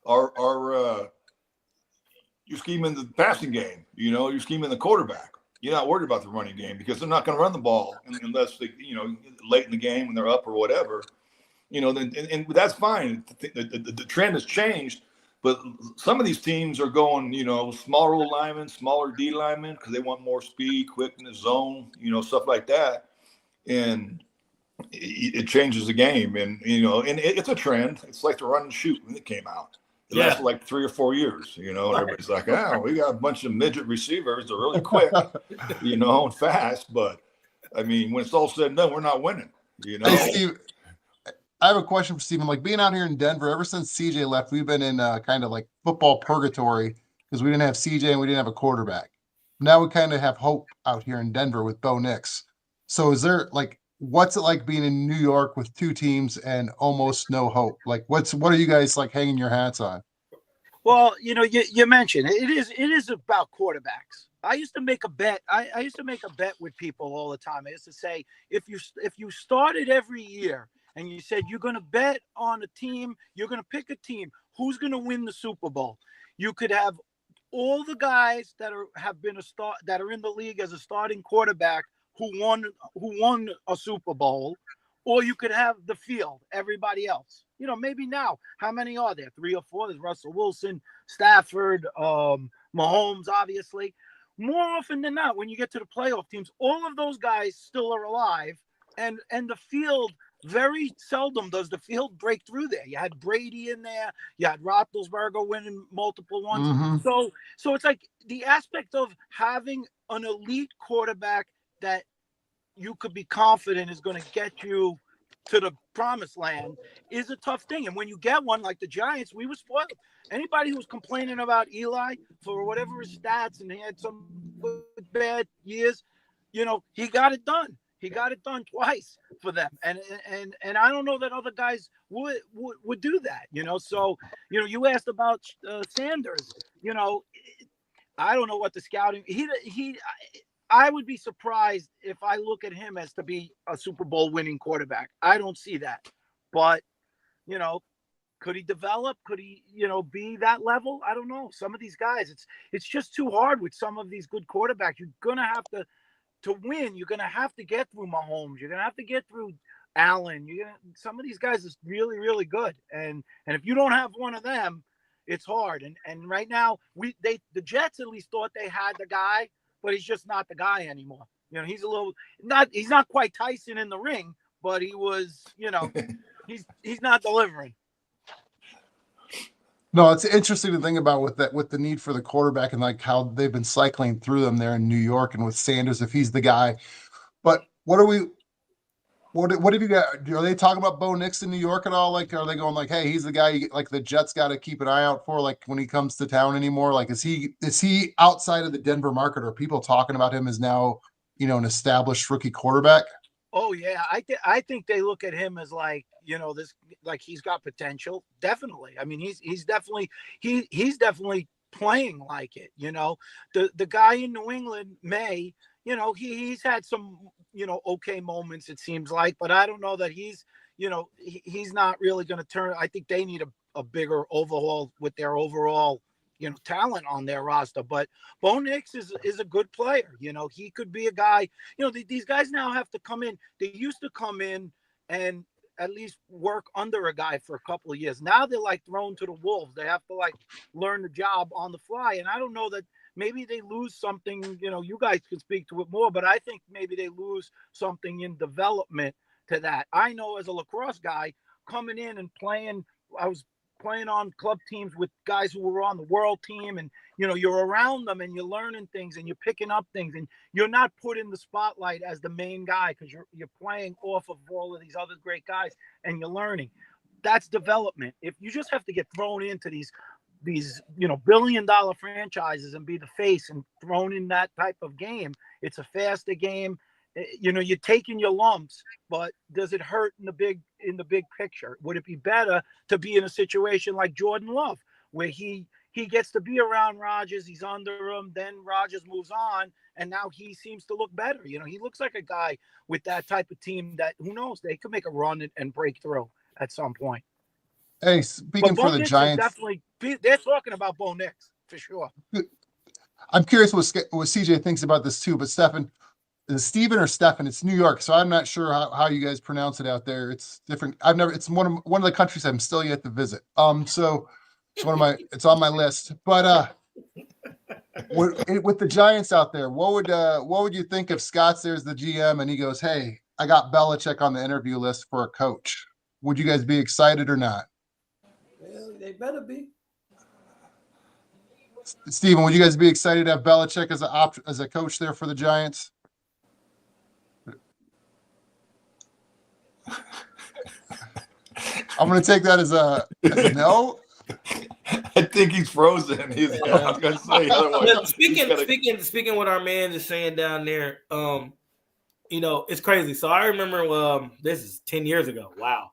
are you're scheming the passing game. You're scheming the quarterback. You're not worried about the running game because they're not going to run the ball unless they, late in the game when they're up or whatever. And that's fine. The trend has changed. But some of these teams are going, smaller linemen, smaller D linemen because they want more speed, quickness, zone, stuff like that. And it changes the game. And, and it's a trend. It's like the run and shoot when it came out. It lasted like 3 or 4 years, Everybody's like, we got a bunch of midget receivers. They're really quick, and fast. But, I mean, when it's all said and done, we're not winning, Hey, Steve, I have a question for Stephen. Like, being out here in Denver, ever since CJ left, we've been in kind of like football purgatory because we didn't have CJ and we didn't have a quarterback. Now we kind of have hope out here in Denver with Bo Nix. So is there, what's it like being in New York with 2 teams and almost no hope? Like, what are you guys hanging your hats on? Well, you mentioned it is about quarterbacks. I used to make a bet. I used to make a bet with people all the time. I used to say, if you started every year and you said you're going to bet on a team, you're going to pick a team, who's going to win the Super Bowl? You could have all the guys that are in the league as a starting quarterback who won a Super Bowl, or you could have the field, everybody else. Maybe now, how many are there? 3 or 4. There's Russell Wilson, Stafford, Mahomes, obviously. More often than not, when you get to the playoff teams, all of those guys still are alive, and the field, very seldom does the field break through there. You had Brady in there, you had Roethlisberger winning multiple ones. Mm-hmm. So it's like the aspect of having an elite quarterback that you could be confident is going to get you to the promised land is a tough thing. And when you get one like the Giants, we were spoiled. Anybody who was complaining about Eli for whatever his stats, and he had some good, bad years, he got it done. He got it done twice for them. And I don't know that other guys would do that, So, you asked about Sanders, I don't know what the scouting, I would be surprised if I look at him as to be a Super Bowl winning quarterback. I don't see that. But, could he develop? Could he, be that level? I don't know. Some of these guys, it's just too hard with some of these good quarterbacks. You're going to have to win. You're going to have to get through Mahomes. You're going to have to get through Allen. Some of these guys is really, really good. And if you don't have one of them, it's hard. And right now, the Jets at least thought they had the guy, but he's just not the guy anymore. He's he's not quite Tyson in the ring, but he was, he's not delivering. No, it's interesting to think about with the need for the quarterback and like how they've been cycling through them there in New York and with Sanders, if he's the guy. But what have you got? Are they talking about Bo Nix in New York at all? Like, are they going like, hey, he's the guy like the Jets got to keep an eye out for, like when he comes to town anymore? Like, is he outside of the Denver market? Or are people talking about him as now, an established rookie quarterback? Oh yeah, I think they look at him as like, this, like he's got potential. Definitely. I mean, he's definitely playing like it. The guy in New England, he's had some okay moments, it seems like, but I don't know that he's not really going to turn. I think they need a bigger overhaul with their overall talent on their roster. But Bo Nix is a good player. He could be a guy. These guys now have to come in. They used to come in and at least work under a guy for a couple of years. Now they're like thrown to the wolves. They have to like learn the job on the fly. And I don't know that maybe they lose something. You guys can speak to it more, but I think maybe they lose something in development to that. I know as a lacrosse guy coming in and playing, I was playing on club teams with guys who were on the world team, and you're around them and you're learning things and you're picking up things, and you're not put in the spotlight as the main guy because you're playing off of all of these other great guys and you're learning. That's development. If you just have to get thrown into these billion-dollar franchises and be the face and thrown in that type of game, it's a faster game. You're taking your lumps, but does it hurt in the big picture? Would it be better to be in a situation like Jordan Love, where he gets to be around Rodgers, he's under him, then Rodgers moves on, and now he seems to look better. He looks like a guy with that type of team that, who knows, they could make a run and break through at some point. Hey, speaking for the Giants, they're talking about Bo Nix for sure. I'm curious what CJ thinks about this too, but Stephen. Is Steven or Stefan? It's New York, so I'm not sure how you guys pronounce it out there. It's different. It's one of the countries I'm still yet to visit. So it's on my list. But with the Giants out there, what would you think if Scott's there's the GM and he goes, hey, I got Belichick on the interview list for a coach? Would you guys be excited or not? Well, they better be. Steven, would you guys be excited to have Belichick as a coach there for the Giants? I'm going to take that as a no. I think he's frozen. I was going to say. Speaking what our man is saying down there, it's crazy. So I remember this is 10 years ago. Wow.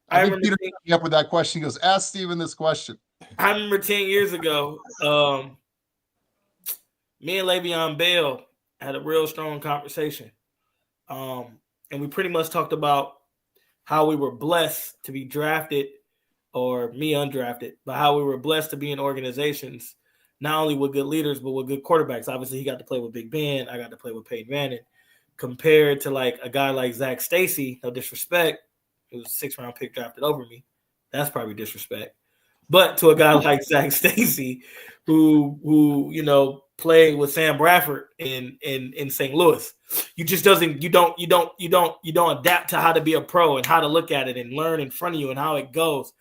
I think Peter came up with that question. He goes, ask Steven this question. I remember 10 years ago, me and Le'Veon Bell had a real strong conversation. And we pretty much talked about how we were blessed to be drafted, or me undrafted, but how we were blessed to be in organizations, not only with good leaders, but with good quarterbacks. Obviously, he got to play with Big Ben. I got to play with Peyton Manning. Compared to like a guy like Zach Stacy, no disrespect, it was a 6th round pick drafted over me. That's probably disrespect. But to a guy like Zach Stacy, who played with Sam Bradford in St. Louis, you don't adapt to how to be a pro and how to look at it and learn in front of you and how it goes.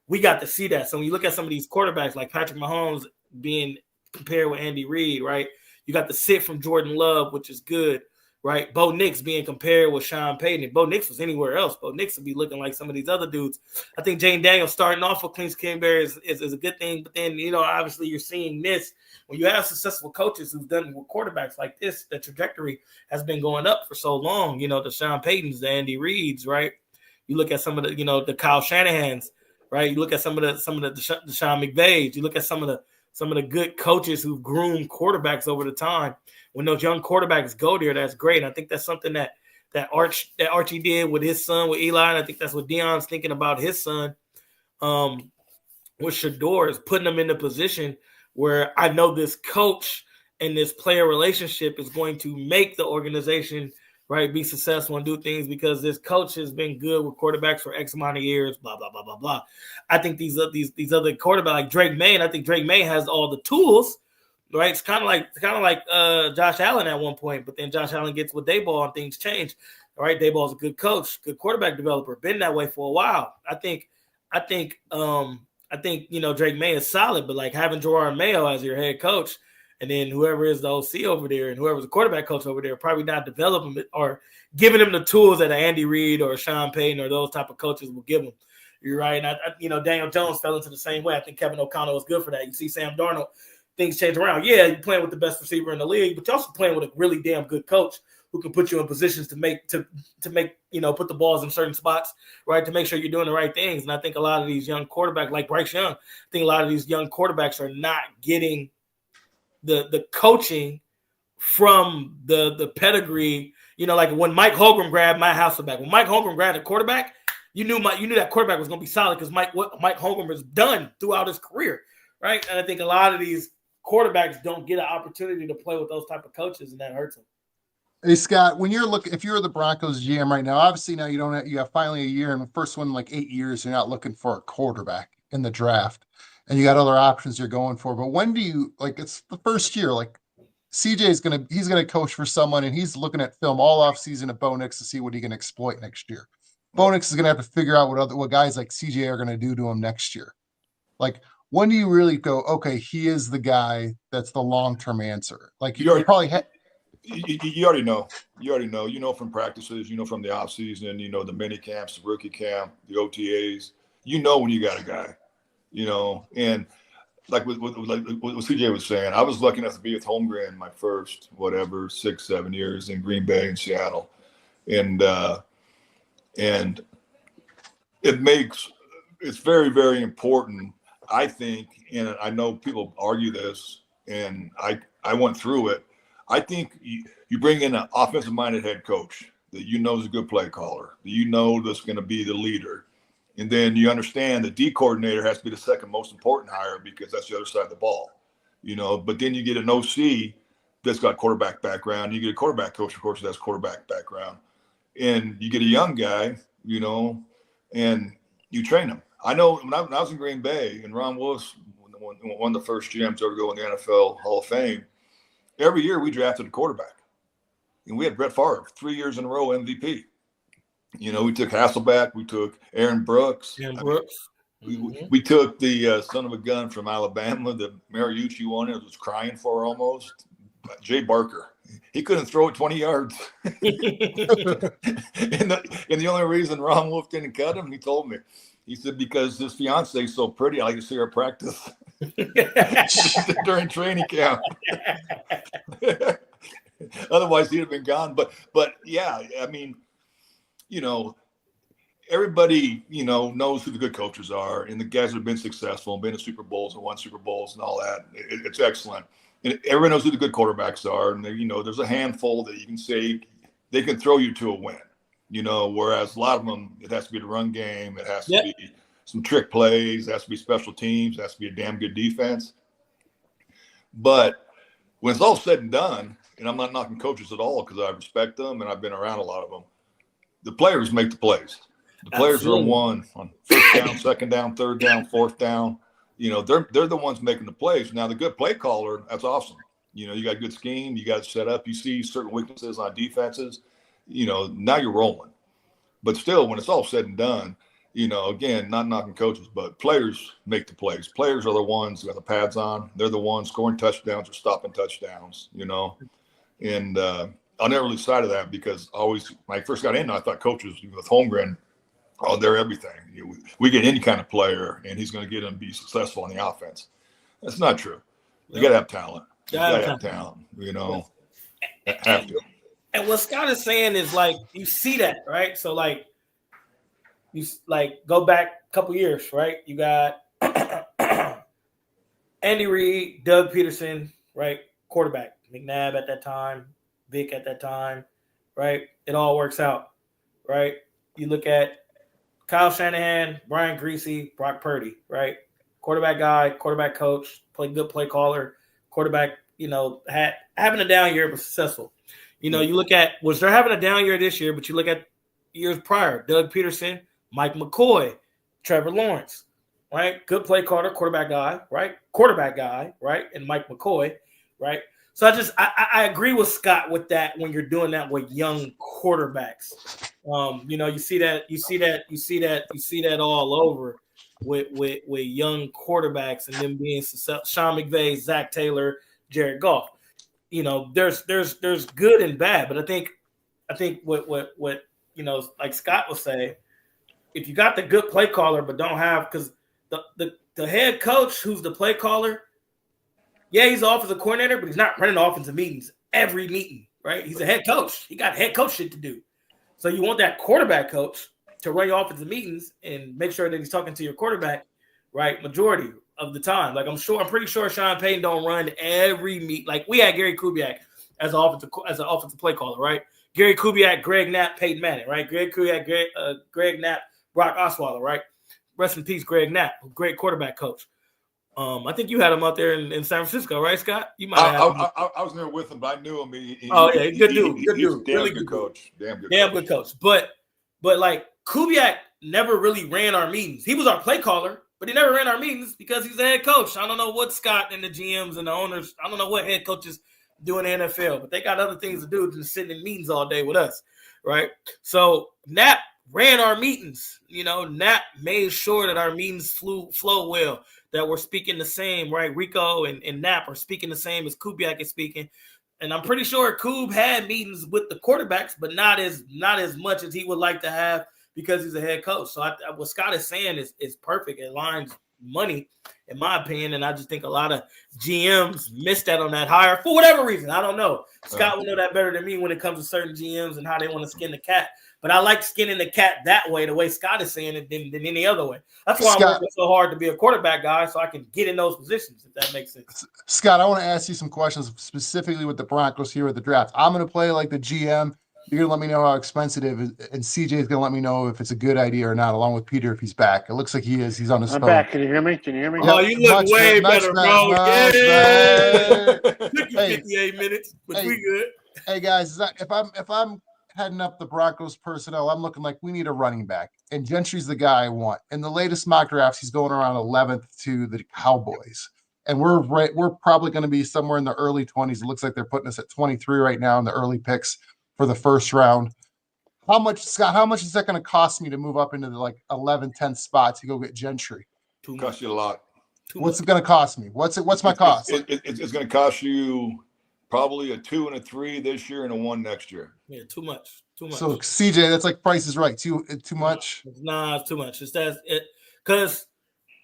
We got to see that. So when you look at some of these quarterbacks like Patrick Mahomes being compared with Andy Reid, right? You got the sit from Jordan Love, which is good. Right, Bo Nix being compared with Sean Payton. If Bo Nix was anywhere else, Bo Nix would be looking like some of these other dudes. I think Jane Daniels starting off with Clint Kingsbury is a good thing. But then, obviously you're seeing this. When you have successful coaches who've done with quarterbacks like this, the trajectory has been going up for so long. The Sean Paytons, the Andy Reids, right? You look at some of the, the Kyle Shanahans, right? You look at some of the Sean McVays. You look at some of the good coaches who've groomed quarterbacks over the time. When those young quarterbacks go there, that's great. And I think that's something that Archie did with his son, with Eli. And I think that's what Deion's thinking about his son with Shador, is putting them in a position where I know this coach and this player relationship is going to make the organization, right, be successful and do things because this coach has been good with quarterbacks for X amount of years, blah, blah, blah, blah, blah. I think these other quarterbacks, like Drake May, and I think Drake May has all the tools. Right, it's kind of like Josh Allen at one point, but then Josh Allen gets with Daboll and things change. All right, Daboll's a good coach, good quarterback developer, been that way for a while. I think Drake May is solid, but like having Gerard Mayo as your head coach, and then whoever is the OC over there and whoever's the quarterback coach over there, probably not developing it or giving him the tools that an Andy Reid or Sean Payton or those type of coaches will give him. You're right, and Daniel Jones fell into the same way. I think Kevin O'Connell was good for that. You see Sam Darnold. Things change around. Yeah, you're playing with the best receiver in the league, but you're also playing with a really damn good coach who can put you in positions to make put the balls in certain spots, right, to make sure you're doing the right things. And I think a lot of these young quarterbacks, like Bryce Young, I think a lot of these young quarterbacks are not getting the coaching from the pedigree. Like when Mike Holmgren grabbed Matt Hasselbeck. When Mike Holmgren grabbed a quarterback, you knew that quarterback was going to be solid because Mike Holmgren was done throughout his career, right? And I think a lot of these quarterbacks don't get an opportunity to play with those type of coaches, and that hurts them. Hey Scott, when you're looking, if you're the Broncos GM right now, obviously now you have finally a year, and the first one in like 8 years, you're not looking for a quarterback in the draft, and you got other options you're going for. But when do you it's the first year, like CJ he's gonna coach for someone, and he's looking at film all off season at Bo Nix to see what he can exploit next year. Bo Nix is gonna have to figure out what guys like CJ are gonna do to him next year. Like, when do you really go, okay, he is the guy that's the long-term answer? Like you already know. You know from practices, from the off season, the mini camps, the rookie camp, the OTAs. When you got a guy, and like what CJ was saying, I was lucky enough to be with Holmgren my first 6-7 years in Green Bay and Seattle, and it's very, very important, I think, and I know people argue this, and I went through it. I think you bring in an offensive-minded head coach that is a good play caller, that that's going to be the leader. And then you understand the D coordinator has to be the second most important hire because that's the other side of the ball. But then you get an OC that's got quarterback background. You get a quarterback coach, of course, that's quarterback background. And you get a young guy, and you train him. I know when I was in Green Bay and Ron Willis, one of the first GMs to ever go in the NFL Hall of Fame, every year we drafted a quarterback. And we had Brett Favre 3 years in a row MVP. We took Hasselbeck, we took Aaron Brooks. We took the son of a gun from Alabama that Mariucci wanted, was crying for almost, Jay Barker. He couldn't throw it 20 yards. and the only reason Ron Wolf didn't cut him, he told me. He said, because his fiance is so pretty, I like to see her practice during training camp. Otherwise, he'd have been gone. But yeah, I mean, everybody, knows who the good coaches are, and the guys that have been successful and been to Super Bowls and won Super Bowls and all that. It's excellent. and everyone knows who the good quarterbacks are, and there's a handful that you can say they can throw you to a win. Whereas a lot of them, it has to be the run game, it has to be some trick plays, it has to be special teams, it has to be a damn good defense. But when it's all said and done, and I'm not knocking coaches at all because I respect them and I've been around a lot of them, the players make the plays. The players are one on first down, second down, third down, fourth down. They're the ones making the plays. Now, the good play caller, that's awesome. You got good scheme, you got it set up, you see certain weaknesses on defenses, now you're rolling. But still, when it's all said and done, again, not knocking coaches, but players make the plays. Players are the ones who have the pads on. They're the ones scoring touchdowns or stopping touchdowns, And I'll never lose sight of that because when I first got in, I thought coaches with Holmgren, they're everything. We get any kind of player, and he's going to get him to be successful on the offense. That's not true. You got to have talent. You got to have talent, have to. And what Scott is saying is like, you see that, right? So like, you like go back a couple years, right? You got Andy Reid, Doug Peterson, right? Quarterback, McNabb at that time, Vic at that time, right? It all works out, right? You look at Kyle Shanahan, Brian Greasy, Brock Purdy, right? Quarterback guy, quarterback coach, good play caller, quarterback, having a down year but successful. You look at, was they're having a down year this year, but you look at years prior, Doug Peterson, Mike McCoy, Trevor Lawrence, right? Good play caller, quarterback guy, right? Quarterback guy, right? And Mike McCoy, right? So I agree with Scott with that when you're doing that with young quarterbacks. You see that all over with young quarterbacks and them being Sean McVay, Zach Taylor, Jared Goff. There's good and bad, but I think what like Scott was saying, if you got the good play caller but don't have, because the head coach who's the play caller, yeah, he's the offensive coordinator, but he's not running offensive meetings every meeting, right? He's a head coach. He got head coach shit to do. So you want that quarterback coach to run your offensive meetings and make sure that he's talking to your quarterback, right? Majority of the time. Like I'm pretty sure Sean Payton don't run every meet. Like we had Gary Kubiak as an offensive play caller, right? Gary Kubiak, Greg Knapp, Peyton Manning, right? Greg Kubiak, Greg Knapp, Brock Osweiler, right? Rest in peace, Greg Knapp, great quarterback coach. I think you had him out there in San Francisco, right, Scott? You might have. I was never with him, but I knew him. Good dude. Damn really good coach. Damn good coach. But like Kubiak never really ran our meetings. He was our play caller, but he never ran our meetings because he's the head coach. I don't know what Scott and the GMs and the owners, I don't know what head coaches do in the NFL, but they got other things to do than sitting in meetings all day with us, right? So Knapp ran our meetings. Knapp made sure that our meetings flow well, that we're speaking the same, right? Rico and Knapp are speaking the same as Kubiak is speaking. And I'm pretty sure Koob had meetings with the quarterbacks, but not as much as he would like to have because he's a head coach. So what Scott is saying is perfect. It lines money, in my opinion. And I just think a lot of GMs missed that on that hire for whatever reason. I don't know. Scott will know that better than me when it comes to certain GMs and how they want to skin the cat. But I like skinning the cat that way, the way Scott is saying it, than any other way. That's why I'm working so hard to be a quarterback guy, so I can get in those positions, if that makes sense. Scott, I want to ask you some questions specifically with the Broncos here at the draft. I'm going to play like the GM. You're going to let me know how expensive it is, and CJ is going to let me know if it's a good idea or not, along with Peter if he's back. It looks like he is. He's on his phone. I'm back. Can you hear me? Oh, you look way better, bro. Yeah. Took you 58 minutes, but we good. Hey, guys, if I'm heading up the Broncos personnel, I'm looking like we need a running back, and Gentry's the guy I want. In the latest mock drafts, he's going around 11th to the Cowboys, and we're probably going to be somewhere in the early 20s. It looks like they're putting us at 23 right now in the early picks for the first round. How much, Scott? How much is that going to cost me to move up into the 11, 10 spots to go get Gentry? Cost you a lot. What's it going to cost me? What's my cost? It's going to cost you probably a 2 and a 3 this year and a 1 next year. Yeah, too much. So CJ, that's like Price is Right. Too much. Nah, it's too much. It's that because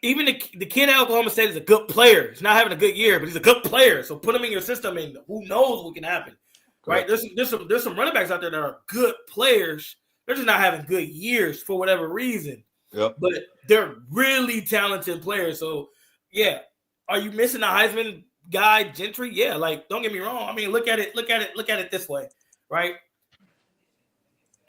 even the kid at Oklahoma State is a good player. He's not having a good year, but he's a good player. So put him in your system, and who knows what can happen. Right? There's some running backs out there that are good players. They're just not having good years for whatever reason. Yep. But they're really talented players. So yeah, are you missing a Heisman guy, Gentry, yeah, like don't get me wrong. I mean, look at it this way, right?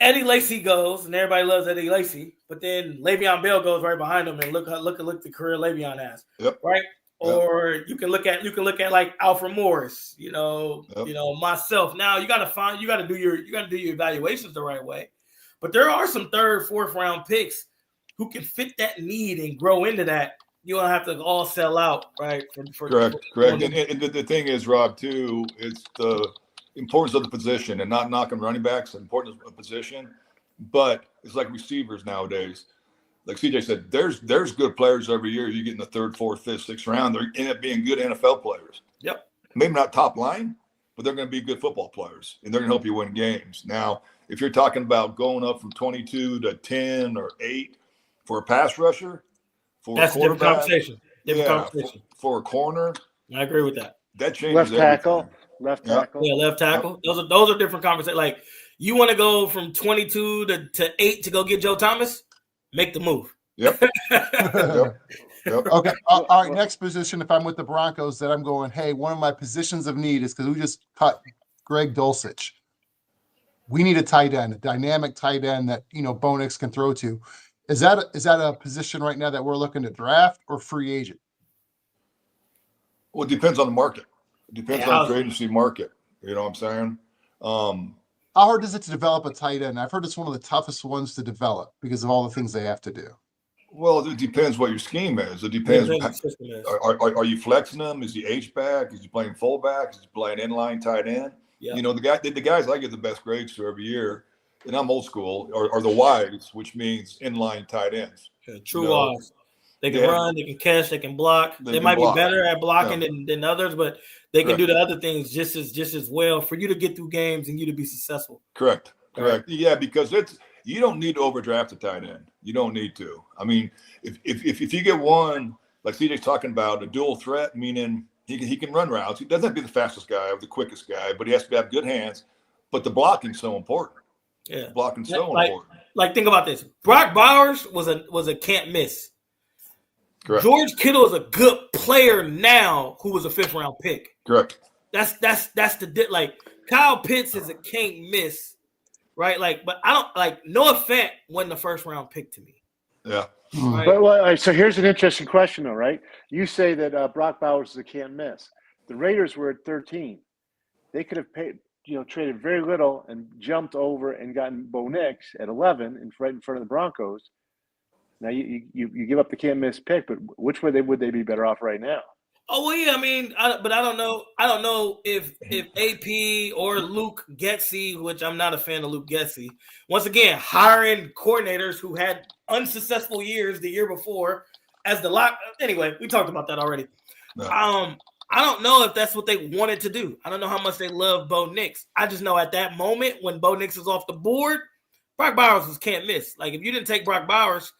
Eddie Lacy goes, and everybody loves Eddie Lacy, but then Le'Veon Bell goes right behind him, and look the career Le'Veon has, right? Or you can look at like Alfred Morris, myself. Now you got to do your evaluations the right way, but there are some 3rd, 4th round picks who can fit that need and grow into that. You don't have to all sell out, right? Correct. And the thing is, Rob, too, it's the importance of the position, and not knocking running backs, the importance of position, but it's like receivers nowadays. Like CJ said, there's good players every year. You get in the 3rd, 4th, 5th, 6th round. They end up being good NFL players. Yep. Maybe not top line, but they're going to be good football players, and they're going to help you win games. Now, if you're talking about going up from 22 to 10 or 8 for a pass rusher, that's a different conversation. For a corner, I agree with that. That changes left tackle. Left tackle. Yep. Those are different conversations. Like, you want to go from 22 to 8 to go get Joe Thomas? Make the move. Yep. Yep. Okay. All right. Next position. If I'm with the Broncos, that I'm going, hey, one of my positions of need is because we just cut Greg Dulcich. We need a tight end, a dynamic tight end that Bo Nix can throw to. Is that a position right now that we're looking to draft or free agent? Well, it depends on the market. It depends on the agency market. You know what I'm saying? How hard is it to develop a tight end? I've heard it's one of the toughest ones to develop because of all the things they have to do. Well, it depends what your scheme is. It depends. Are you flexing him? Is he H-back? Is he playing fullback? Is he playing inline tight end? Yeah. The guys I get the best grades to every year, and I'm old school, are the wides, which means inline tight ends. Yeah, true wides. They can run, they can catch, they can block. They might be better at blocking than others, but they can do the other things just as well for you to get through games and you to be successful. Correct. Yeah, because you don't need to overdraft a tight end. You don't need to. I mean, if you get one, like CJ's talking about, a dual threat, meaning he can run routes. He doesn't have to be the fastest guy or the quickest guy, but he has to have good hands. But the blocking's so important. Yeah, blocking's so important. Like, think about this. Brock Bowers was a can't miss. Correct. George Kittle is a good player now who was a 5th round pick. Correct. That's like Kyle Pitts is a can't miss, right? Like, but I don't like Noah Fant wasn't the 1st round pick to me. Yeah. Right? But so here's an interesting question though, right? You say that Brock Bowers is a can't miss. The Raiders were at 13. They could have paid, traded very little and jumped over and gotten Bo Nix at 11 right in front of the Broncos. Now you give up the can't miss pick, but which way would they be better off right now? Oh well, yeah. I mean, but I don't know. I don't know if AP or Luke Getsy, which I'm not a fan of Luke Getsy. Once again, hiring coordinators who had unsuccessful years the year before as the lock. Anyway, we talked about that already. No. I don't know if that's what they wanted to do. I don't know how much they love Bo Nix. I just know at that moment when Bo Nix is off the board, Brock Bowers was can't miss. Like, if you didn't take Brock Bowers,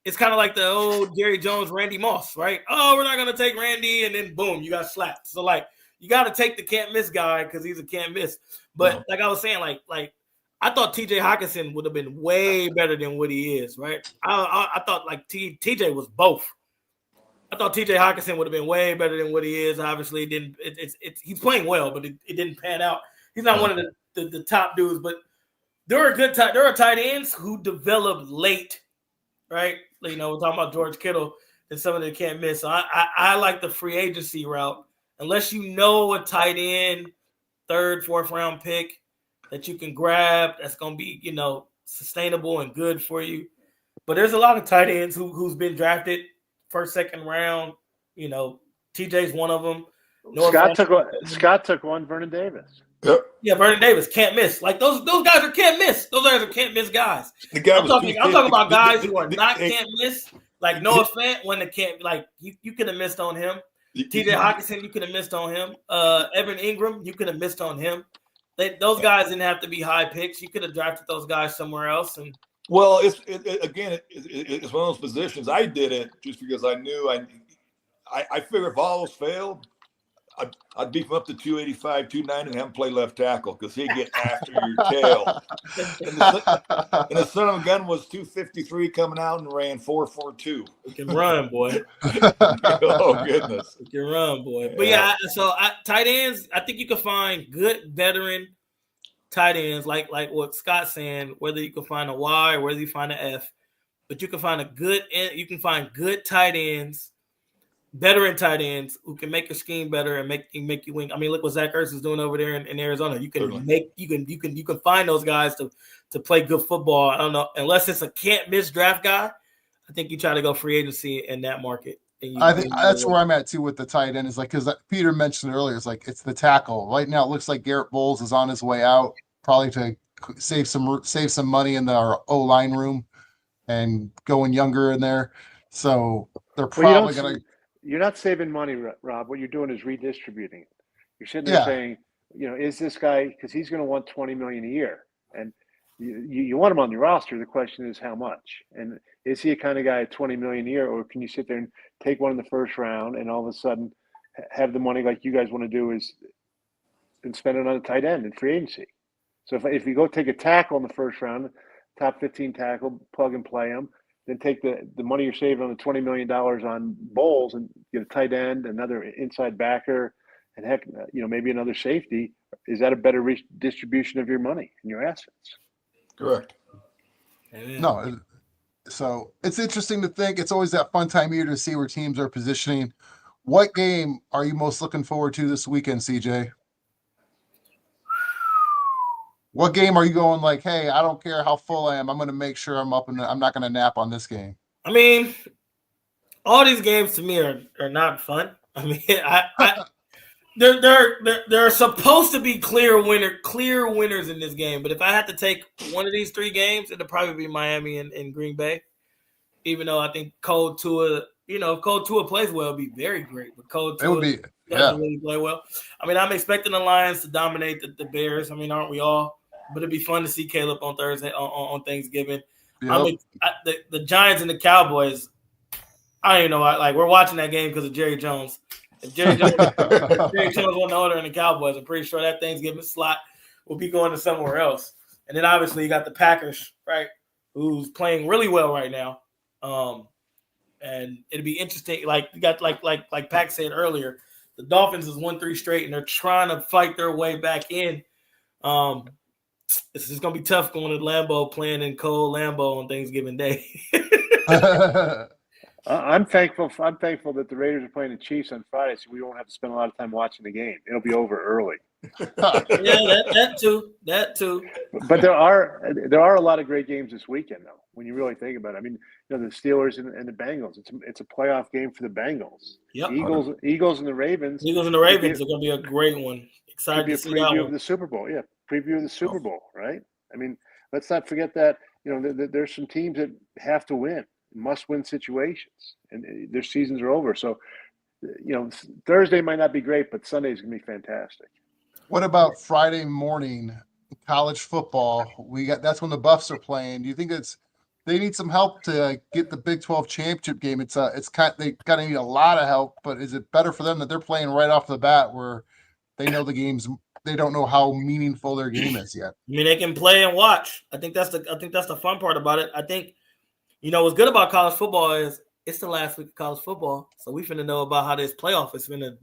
it's kind of like the old Jerry Jones, Randy Moss, right? Oh, we're not going to take Randy, and then boom, you got slapped. So, like, you got to take the can't miss guy because he's a can't miss. But like I was saying, like I thought T.J. Hockenson would have been way better than what he is, right? I thought like T.J. was both. I thought T.J. Hockenson would have been way better than what he is. Obviously, he's playing well, but it didn't pan out. He's not one of the top dudes, but there are tight ends who develop late, right? We're talking about George Kittle and some of them can't miss. So I like the free agency route. Unless a tight end, 3rd, 4th round pick that you can grab that's going to be, sustainable and good for you. But there's a lot of tight ends who's been drafted 1st, 2nd round. TJ's one of them. Scott took one, Vernon Davis. Yep. Yeah, Vernon Davis can't miss. Like those guys are can't miss. Those guys are can't miss guys. I'm talking about guys who are not can't miss. Like Noah Fant, when the can't, like you could have missed on him. T.J. Hockenson, you could have missed on him. Evan Ingram, you could have missed on him. Those guys didn't have to be high picks. You could have drafted those guys somewhere else. And well, it's one of those positions. I did it just because I knew I figured if all those failed, I'd beef him up to 285, 290, and have him play left tackle because he'd get after your tail. And the son of a gun was 253 coming out and ran 4.42. He can run, boy. Oh, goodness. He can run, boy. But yeah, tight ends, I think you can find good veteran tight ends, like what Scott's saying, whether you can find a Y or whether you find an F, but you can find good tight ends, veteran tight ends who can make your scheme better and make you win. I mean, look what Zach Ertz is doing over there in Arizona. You can find those guys to play good football. I don't know, unless it's a can't miss draft guy. I think you try to go free agency in that market. I think that's where I'm at too with the tight end. Is like because Peter mentioned earlier, it's the tackle. Right now, it looks like Garrett Bowles is on his way out, probably to save some money in the O-line room and going younger in there. So they're probably going to. You're not saving money, Rob. What you're doing is redistributing it. You're sitting there saying, is this guy, because he's going to want $20 million a year, and you want him on your roster. The question is how much, and is he a kind of guy at $20 million a year, or can you sit there and take one in the first round and all of a sudden have the money like you guys want to do and spend it on a tight end in free agency? So if you go take a tackle in the first round, top 15 tackle, plug and play him. Then take the money you're saving on the $20 million on Bowles and get a tight end, another inside backer, and heck, maybe another safety. Is that a better distribution of your money and your assets? Correct. No. So it's interesting to think. It's always that fun time of year to see where teams are positioning. What game are you most looking forward to this weekend, CJ? What game are you going like, hey, I don't care how full I am. I'm going to make sure I'm up and I'm not going to nap on this game. I mean, all these games to me are not fun. I mean, they're supposed to be clear winners in this game. But if I had to take one of these three games, it'd probably be Miami and Green Bay. Even though I think Cold Tua, if Cold Tua plays well, it'd be very great. But Cold Tua doesn't really play well. I mean, I'm expecting the Lions to dominate the Bears. I mean, aren't we all? But it'd be fun to see Caleb on Thursday on Thanksgiving. Yep. I mean, the Giants and the Cowboys. I don't even know. Like we're watching that game because of Jerry Jones. If Jerry Jones won the order in the Cowboys, I'm pretty sure that Thanksgiving slot will be going to somewhere else. And then obviously you got the Packers, right? Who's playing really well right now. And it'd be interesting. Like you got like Pac said earlier, the Dolphins has won 3 straight and they're trying to fight their way back in. It's just gonna be tough going to Lambeau, playing in cold Lambeau on Thanksgiving Day. I'm thankful that the Raiders are playing the Chiefs on Friday, so we won't have to spend a lot of time watching the game. It'll be over early. Yeah, that too. But there are a lot of great games this weekend, though. When you really think about it, I mean, the Steelers and the Bengals. It's a playoff game for the Bengals. Yep. Eagles and the Ravens. Eagles and the Ravens are going to be a great one. Excited to see that one. Preview of the Super Bowl. Yeah, preview of the Super Bowl. Right. I mean, let's not forget that there's some teams that have to win, must-win situations, and their seasons are over. So, Thursday might not be great, but Sunday is going to be fantastic. What about Friday morning college football? That's when the Buffs are playing. Do you think they need some help to get the Big 12 championship game? They got to need a lot of help, but is it better for them that they're playing right off the bat where they know the games? They don't know how meaningful their game is yet. I mean, they can play and watch. I think that's the fun part about it. I think what's good about college football is it's the last week of college football, so we finna know about how this playoff is finna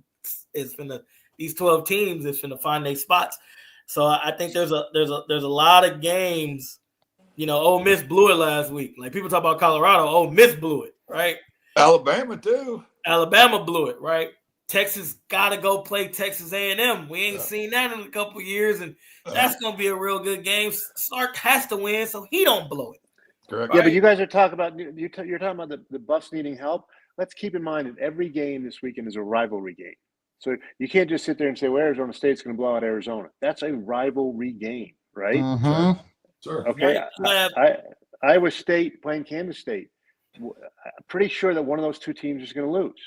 these 12 teams is finna find their spots. So I think there's a lot of games. Ole Miss blew it last week. Like people talk about Colorado, Ole Miss blew it, right? Alabama too. Alabama blew it, right? Texas got to go play Texas A&M. We ain't seen that in a couple of years, and that's going to be a real good game. Sark has to win, so he don't blow it. Correct. Yeah, right? But you guys are talking about you're talking about the Buffs needing help. Let's keep in mind that every game this weekend is a rivalry game. So you can't just sit there and say, well, Arizona State's going to blow out Arizona. That's a rivalry game, right? Mm-hmm. Sure. Okay. Iowa State playing Kansas State. I'm pretty sure that one of those two teams is going to lose.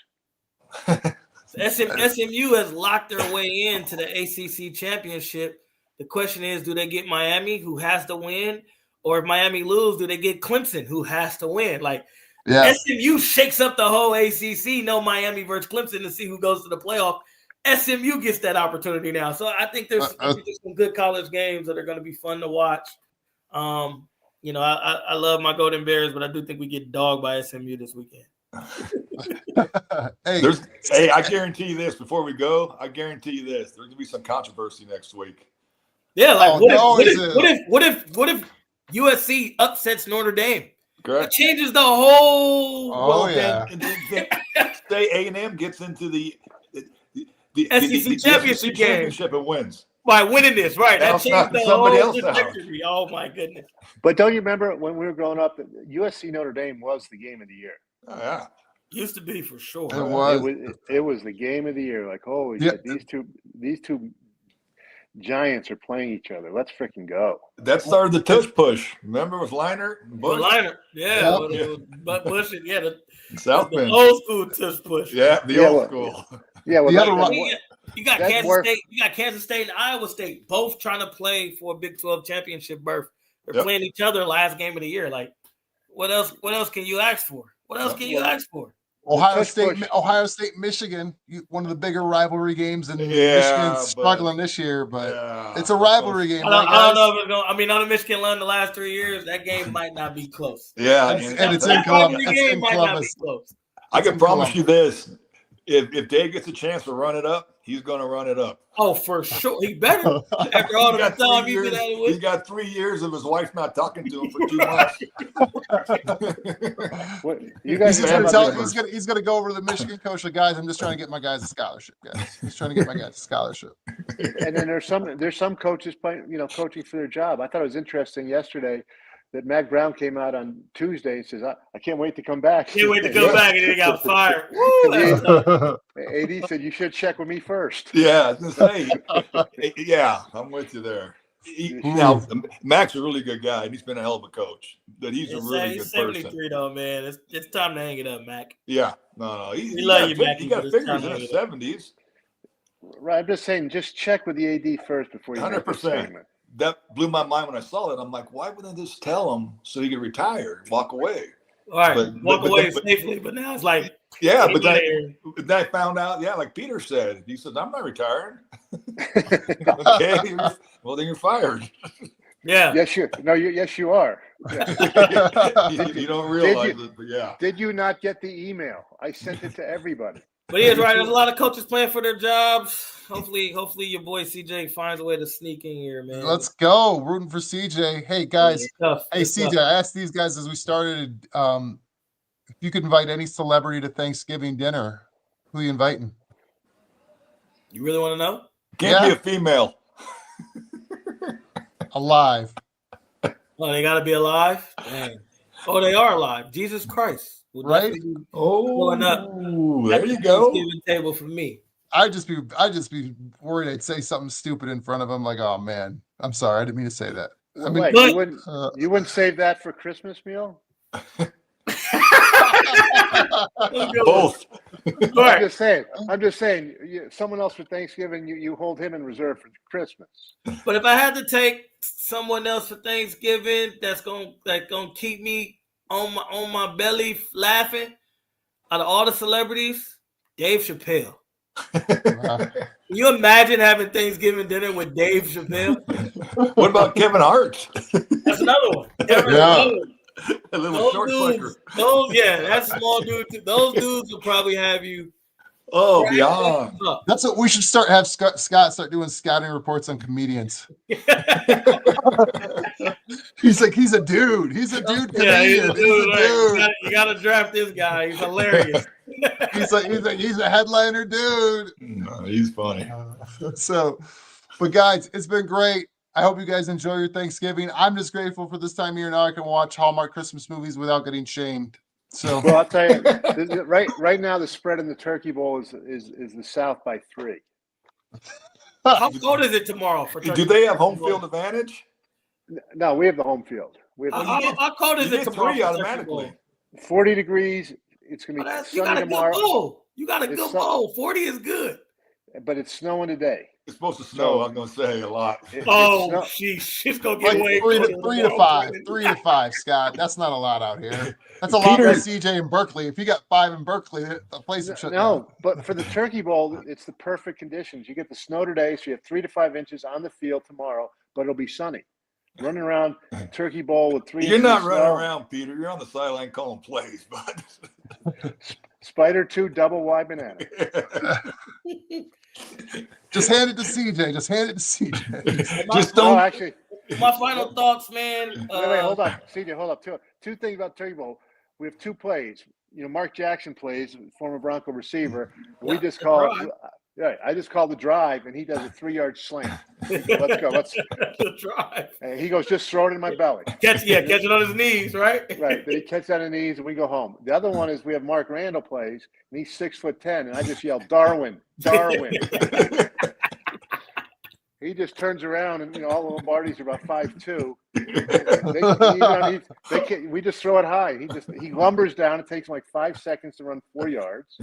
SMU has locked their way into the ACC championship. The question is, do they get Miami, who has to win? Or if Miami lose, do they get Clemson, who has to win? SMU shakes up the whole ACC, no Miami versus Clemson, to see who goes to the playoff. SMU gets that opportunity now. So I think there's some good college games that are going to be fun to watch. You know, I love my Golden Bears, but I do think we get dogged by SMU this weekend. Hey, I guarantee you this before we go. I guarantee you this. There's gonna be some controversy next week. Yeah, like what if USC upsets Notre Dame? Correct. It changes the whole. Then say A&M gets into the SEC championship and wins. By winning this, right? That changed the whole trajectory. Oh my goodness! But don't you remember when we were growing up, USC Notre Dame was the game of the year? Oh, yeah, used to be for sure. It was the game of the year. Like, holy shit, these two giants are playing each other. Let's freaking go! That started the tush push. Remember with Liner? But Bush, the South Bend, old school tush push. Yeah, old school. Yeah, you got Kansas State. You got Kansas State and Iowa State both trying to play for a Big 12 championship berth. They're playing each other last game of the year. Like, what else? What else can you ask for? What else can you ask for? Ohio State, Michigan. One of the bigger rivalry games, and Michigan's struggling this year, but it's a rivalry game. I don't know if it's going. I mean, on Michigan won the last 3 years. That game might not be close. Yeah, and it's in Columbus. Game might not be close. I can promise you this. If Dave gets a chance to run it up, he's going to run it up. Oh, for sure. He better. After all the time you've been at it with. He's got 3 years of his wife not talking to him for 2 months. He's going to go over to the Michigan coach. The guys, I'm just trying to get my guys a scholarship, guys. He's trying to get my guys a scholarship. And then there's some coaches playing, coaching for their job. I thought it was interesting yesterday that Mac Brown came out on Tuesday and says, I can't wait to come back. Can't wait to come back, and then he got fired. Woo, AD said, you should check with me first. Yeah, I was going to say, yeah, I'm with you there. Now, Mac's a really good guy, and he's been a hell of a coach. But he's a really good person. He's 73, though, man. It's time to hang it up, Mac. Yeah. No. We love you, Mac. He got fingers in his 70s. Right, I'm just saying, just check with the AD first before you 100%. That blew my mind when I saw it. I'm like, why wouldn't they just tell him so he could retire and walk away? All right, walk away safely. But now it's like, but then I found out, like Peter said, he said, I'm not retiring. Okay, well then you're fired. Yeah. Yes, you are. Yeah. you don't realize it, but yeah. Did you not get the email? I sent it to everybody. But he is right. There's a lot of coaches playing for their jobs. Hopefully your boy CJ finds a way to sneak in here, man. Let's go. Rooting for CJ. Hey, guys. It's CJ, I asked these guys as we started, if you could invite any celebrity to Thanksgiving dinner, who are you inviting? You really want to know? Can't be a female. Alive. Oh, they got to be alive? Dang. Oh, they are alive. Jesus Christ. Right? Going up. There you go. Thanksgiving table for me. I'd just be worried I'd say something stupid in front of him, like, oh man, I'm sorry, I didn't mean to say that. I mean, you wouldn't save that for Christmas meal? Both. I'm just saying. Someone else for Thanksgiving, you hold him in reserve for Christmas. But if I had to take someone else for Thanksgiving, that's gonna keep me on my belly laughing, out of all the celebrities, Dave Chappelle. Can you imagine having Thanksgiving dinner with Dave Chappelle? What about Kevin Hart? That's another one. A little short flicker. That small dude. Those dudes will probably have you. Oh, beyond. That's what we should start. Have Scott start doing scouting reports on comedians. He's a dude. He's a dude comedian. You gotta draft this guy. He's hilarious. he's a headliner dude. No, he's funny. But guys, it's been great. I hope you guys enjoy your Thanksgiving. I'm just grateful for this time of year now I can watch Hallmark Christmas movies without getting shamed. So, well, I'll tell you, right now the spread in the Turkey Bowl is the South by 3. How cold is it tomorrow for Turkey? Do they have home field advantage? No, we have the home field. How cold is it tomorrow? 3 automatically. 40 degrees. It's gonna be sunny tomorrow. You got a good bowl. 40 is good. But it's snowing today. It's supposed to snow. I'm going to say a lot. She's going to get away. 3 to 5, Scott. That's not a lot out here. That's a lot for CJ in Berkeley. If you got 5 in Berkeley, the place would shut down. No, but for the Turkey Bowl, it's the perfect conditions. You get the snow today, so you have 3 to 5 inches on the field tomorrow, but it'll be sunny. Running around Turkey Bowl with 3 You're inches not of running snow. around, Peter. You're on the sideline calling plays, but Spider 2 double wide banana. Just hand it to CJ. Just hand it to CJ. Just don't. Actually, my final thoughts, man. Wait, hold on, CJ, hold up. Two things about Turkey Bowl. We have 2 plays. Mark Jackson plays, former Bronco receiver. And we just call it. Yeah, I just call the drive, and he does a 3-yard slant. Let's go. The drive. And he goes, just throw it in my belly. Catch it on his knees, right? Right. Then he catches on his knees, and we go home. The other one is we have Mark Randall plays, and he's 6'10", and I just yell, Darwin, Darwin. He just turns around, and all the Lombardis are about 5'2". We just throw it high. He lumbers down. It takes him like 5 seconds to run 4 yards.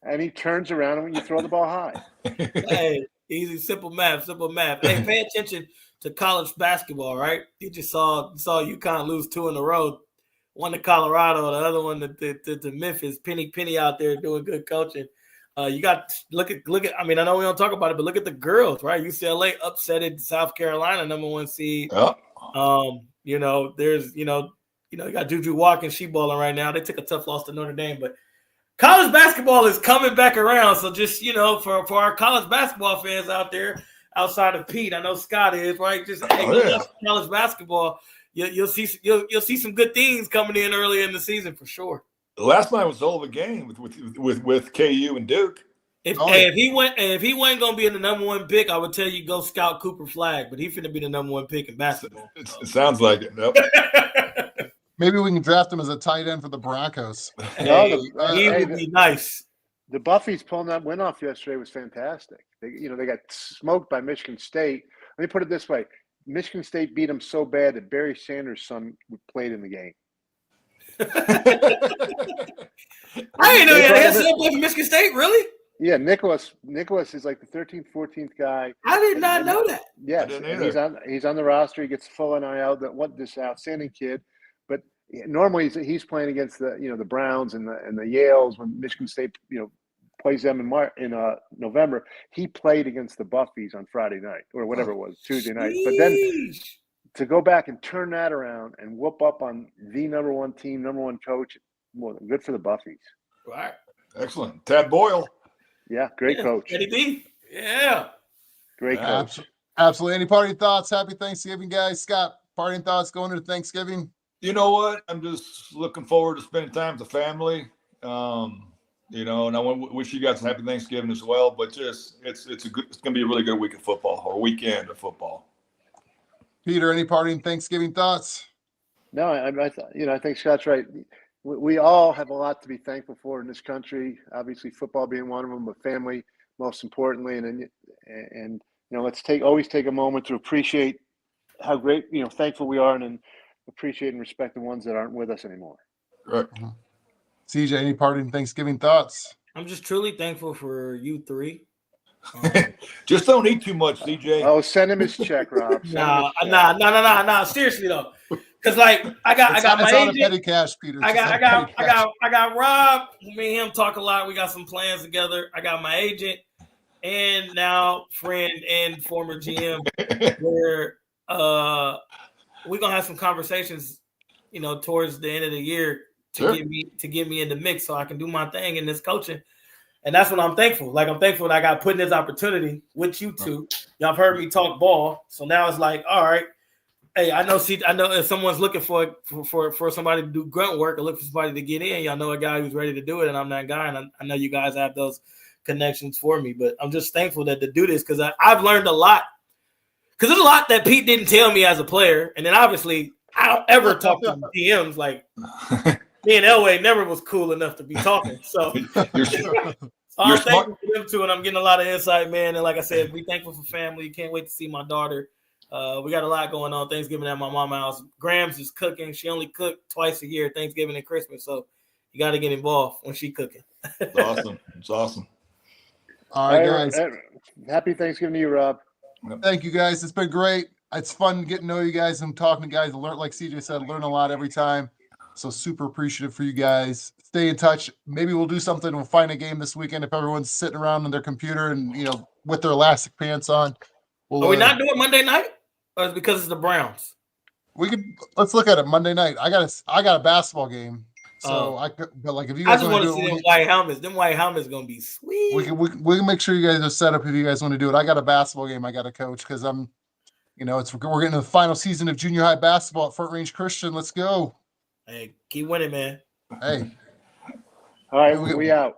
And he turns around, and when you throw the ball high. Hey, easy, simple math. Hey, pay attention to college basketball, right? You just saw UConn lose 2 in a row. One to Colorado, the other one to Memphis. Penny out there doing good coaching. You got look at. I mean, I know we don't talk about it, but look at the girls, right? UCLA upsetted South Carolina, #1 seed. Oh. There's you got Juju Watkins, she balling right now. They took a tough loss to Notre Dame, but college basketball is coming back around. So just for our college basketball fans out there, outside of Pete, I know Scott is right. Just college basketball, you'll see some good things coming in earlier in the season for sure. Last night was a hell of a game with KU and Duke. If he wasn't gonna be in the #1 pick, I would tell you go scout Cooper Flag, but he's finna be the #1 pick in basketball. It sounds like it. Nope. Maybe we can draft him as a tight end for the Broncos. He would be nice. The Buffys pulling that win off yesterday was fantastic. They got smoked by Michigan State. Let me put it this way: Michigan State beat them so bad that Barry Sanders' son played in the game. I didn't know that. He had play for Michigan State, really? Yeah, Nicholas is like the 13th, 14th guy. I did not know that. Yes, he's on the roster. He gets full NIL. This outstanding kid, but normally he's playing against the Browns and the Yales when Michigan State plays them in November. He played against the Buffys on Friday night or whatever it was, Tuesday night. But then to go back and turn that around and whoop up on the #1 team, #1 coach, well, good for the Buffys. Right. Excellent. Tad Boyle. Yeah, great coach. Eddie B. Yeah. Great coach. Absolutely. Any parting thoughts? Happy Thanksgiving, guys. Scott, parting thoughts going into Thanksgiving? You know what? I'm just looking forward to spending time with the family. And I want to wish you guys a happy Thanksgiving as well. But just it's going to be a really good week of football or weekend of football. Peter, any parting Thanksgiving thoughts? No, I think Scott's right. We all have a lot to be thankful for in this country. Obviously, football being one of them, but family most importantly. And let's always take a moment to appreciate how great, thankful we are, and appreciate and respect the ones that aren't with us anymore. Right. CJ, any parting Thanksgiving thoughts? I'm just truly thankful for you 3. Just don't eat too much, CJ. Oh, send him his check, Rob. Nah. Seriously though, because like I got my agent. Petty cash, Peter. I got Rob. Me and him talk a lot. We got some plans together. I got my agent and now friend and former GM where we're gonna have some conversations, towards the end of the year to get me in the mix so I can do my thing in this coaching. And that's what I'm thankful. Like, I'm thankful that I got put in this opportunity with you two. Y'all have heard me talk ball. So now it's like, all right, hey, I know if someone's looking for somebody to do grunt work or look for somebody to get in, y'all know a guy who's ready to do it, and I'm that guy. And I know you guys have those connections for me. But I'm just thankful to do this because I've learned a lot. Because there's a lot that Pete didn't tell me as a player. And then obviously I don't ever talk to DMs like me and Elway never was cool enough to be talking. So I'm thankful for them too, and I'm getting a lot of insight, man. And like I said, be thankful for family. Can't wait to see my daughter. We got a lot going on Thanksgiving at my mom's house. Grams is cooking. She only cooked twice a year, Thanksgiving and Christmas. So you got to get involved when she cooking. It's awesome. It's awesome. All right, guys. Happy Thanksgiving to you, Rob. Thank you, guys. It's been great. It's fun getting to know you guys and talking to guys. Learn, like CJ said, learn a lot every time. So super appreciative for you guys. Stay in touch. Maybe we'll do something. We'll find a game this weekend if everyone's sitting around on their computer and with their elastic pants on. Are we not doing Monday night? Or is it because it's the Browns? Let's look at it Monday night. I got a basketball game. So but like if you guys want to see them white helmets. Them white helmets gonna be sweet. We can make sure you guys are set up if you guys want to do it. I got a basketball game I got to coach because we're getting to the final season of junior high basketball at Fort Range Christian. Let's go. Hey, keep winning, man. Hey. All right, we out.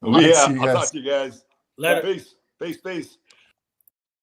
I'll talk to you guys. Later. Peace.